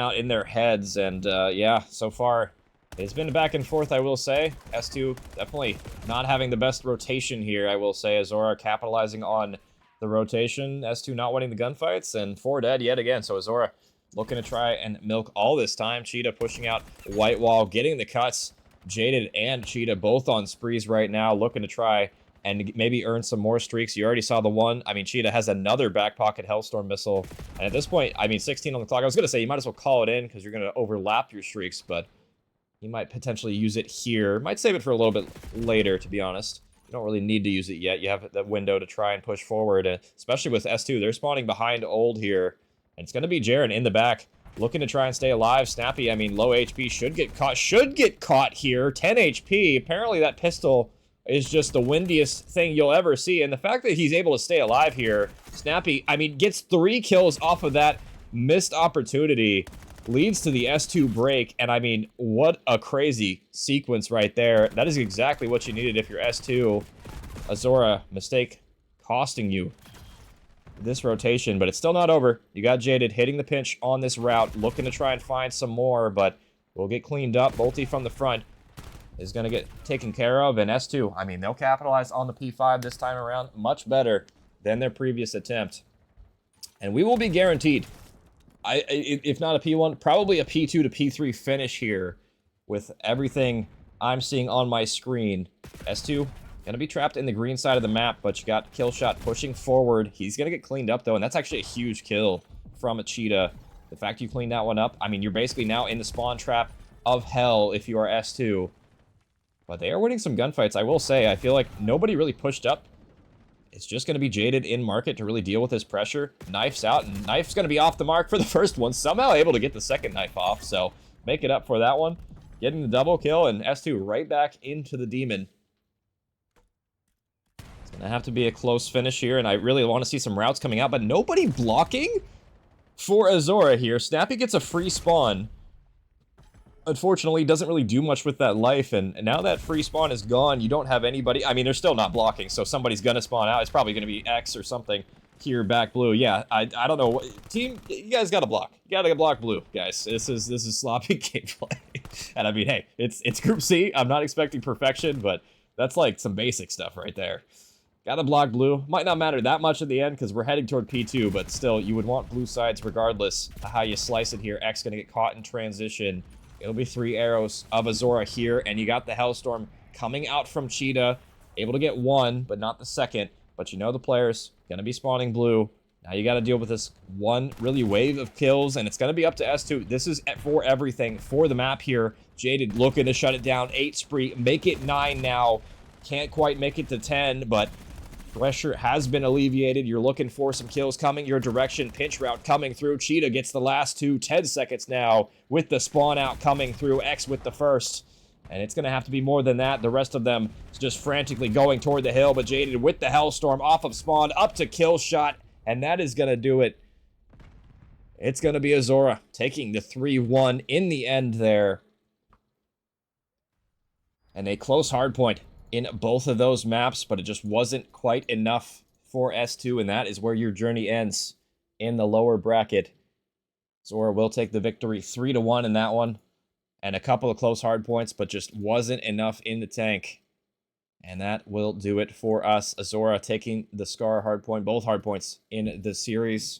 out in their heads. And yeah, so far it's been back and forth, I will say. S2 definitely not having the best rotation here, I will say. Aozora capitalizing on the rotation. S2 not winning the gunfights. And 4 dead yet again. So Aozora looking to try and milk all this time. Cheetah pushing out White Wall, getting the cuts. Jaded and Cheetah both on sprees right now, looking to try and maybe earn some more streaks. You already saw the one. I mean, Cheetah has another back pocket Hellstorm missile. And at this point, I mean, 16 on the clock. I was going to say, you might as well call it in because you're going to overlap your streaks, but you might potentially use it here. Might save it for a little bit later, to be honest. You don't really need to use it yet. You have that window to try and push forward, especially with S2. They're spawning behind old here. And it's going to be Jaren in the back, looking to try and stay alive. Snappy, I mean, low HP, should get caught here. 10 HP. Apparently that pistol is just the windiest thing you'll ever see. And the fact that he's able to stay alive here, Snappy, I mean, gets 3 kills off of that missed opportunity, leads to the S2 break. And I mean, what a crazy sequence right there. That is exactly what you needed if you're S2. Aozora, mistake costing you this rotation, but it's still not over. You got Jaded hitting the pinch on this route, looking to try and find some more, but we'll get cleaned up. Bolty from the front is going to get taken care of, and S2, I mean, they'll capitalize on the P5 this time around much better than their previous attempt. And we will be guaranteed, if not a P1, probably a P2 to P3 finish here with everything I'm seeing on my screen. S2 gonna be trapped in the green side of the map, but you got Killshot pushing forward. He's gonna get cleaned up though, and that's actually a huge kill from a Cheetah. The fact you cleaned that one up, I mean, you're basically now in the spawn trap of hell if you are S2. But they are winning some gunfights, I will say. I feel like nobody really pushed up. It's just going to be Jaded in market to really deal with this pressure. Knife's out, and Knife's going to be off the mark for the first one. Somehow able to get the second knife off, so make it up for that one. Getting the double kill, and S2 right back into the Demon. It's going to have to be a close finish here, and I really want to see some routes coming out, but nobody blocking for Aozora here. Snappy gets a free spawn. Unfortunately, doesn't really do much with that life, and now that free spawn is gone, you don't have anybody. I mean, they're still not blocking, so somebody's gonna spawn out. It's probably gonna be X or something here back blue. Yeah, I don't know. Team, you guys gotta block. You gotta block blue, guys. This is sloppy gameplay. And I mean, hey, it's Group C. I'm not expecting perfection, but that's like some basic stuff right there. Gotta block blue. Might not matter that much at the end because we're heading toward P2, but still, you would want blue sides regardless of how you slice it here. X gonna get caught in transition. It'll be 3 arrows of Aozora here, and you got the Hellstorm coming out from Cheetah. Able to get one, but not the second. But you know the player's gonna be spawning blue. Now you gotta deal with this one really wave of kills, and it's gonna be up to S2. This is for everything for the map here. Jaded looking to shut it down. 8 spree, make it 9 now. Can't quite make it to 10, but pressure has been alleviated. You're looking for some kills coming your direction. Pinch route coming through. Cheetah gets the last 2. 10 seconds now with the spawn out coming through. X with the first. And it's going to have to be more than that. The rest of them is just frantically going toward the hill. But Jaded with the Hellstorm off of spawn up to kill shot. And that is going to do it. It's going to be Aozora taking the 3-1 in the end there. And a close hardpoint in both of those maps, but it just wasn't quite enough for S2, and that is where your journey ends in the lower bracket. Aozora will take the victory 3-1 in that one, and a couple of close hard points, but just wasn't enough in the tank. And that will do it for us. Aozora taking the Scar hardpoint, both hardpoints in the series.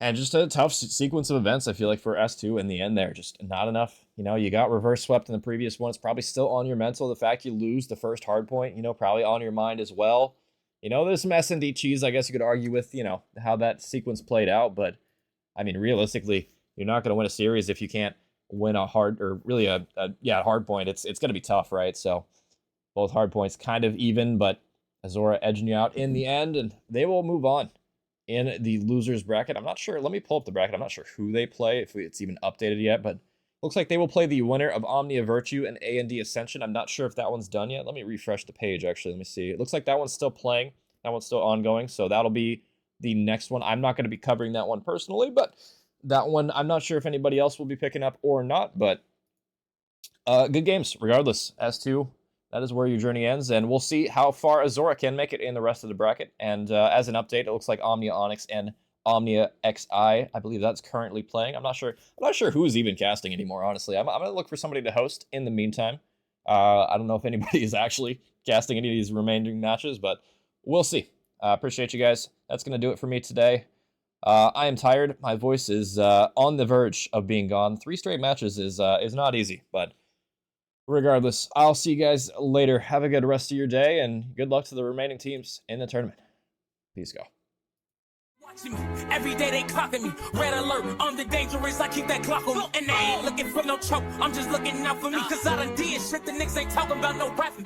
And just a tough sequence of events, I feel like, for S2 in the end there. Just not enough. You know, you got reverse swept in the previous one. It's probably still on your mental. The fact you lose the first hardpoint, you know, probably on your mind as well. You know, there's some S&D cheese, I guess you could argue with, you know, how that sequence played out. But, I mean, realistically, you're not going to win a series if you can't win a hard, or really a hard point. It's going to be tough, right? So, both hard points kind of even, but Aozora edging you out in the end, and they will move on in the losers bracket. I'm not sure. Let me pull up the bracket. I'm not sure who they play, if it's even updated yet, but looks like they will play the winner of Omnia Virtue and A&D Ascension. I'm not sure if that one's done yet. Let me refresh the page, actually. Let me see. It looks like that one's still playing. That one's still ongoing, so that'll be the next one. I'm not going to be covering that one personally, but that one, I'm not sure if anybody else will be picking up or not, but good games, regardless. S2, that is where your journey ends, and we'll see how far Aozora can make it in the rest of the bracket. And as an update, it looks like Omnia Onyx and Omnia XI, I believe that's currently playing. I'm not sure who's even casting anymore, honestly. I'm gonna look for somebody to host in the meantime. I don't know if anybody is actually casting any of these remaining matches, but we'll see. Appreciate you guys. That's gonna do it for me today. I am tired. My voice is on the verge of being gone. 3 straight matches is not easy, but regardless, I'll see you guys later. Have a good rest of your day, and good luck to the remaining teams in the tournament. Peace, go. Every day they clocking me. Red alert, I'm the dangerous. I keep that clock on me. And they ain't looking for no choke. I'm just looking out for me. Cause I done did shit the niggas ain't talking about no rapping.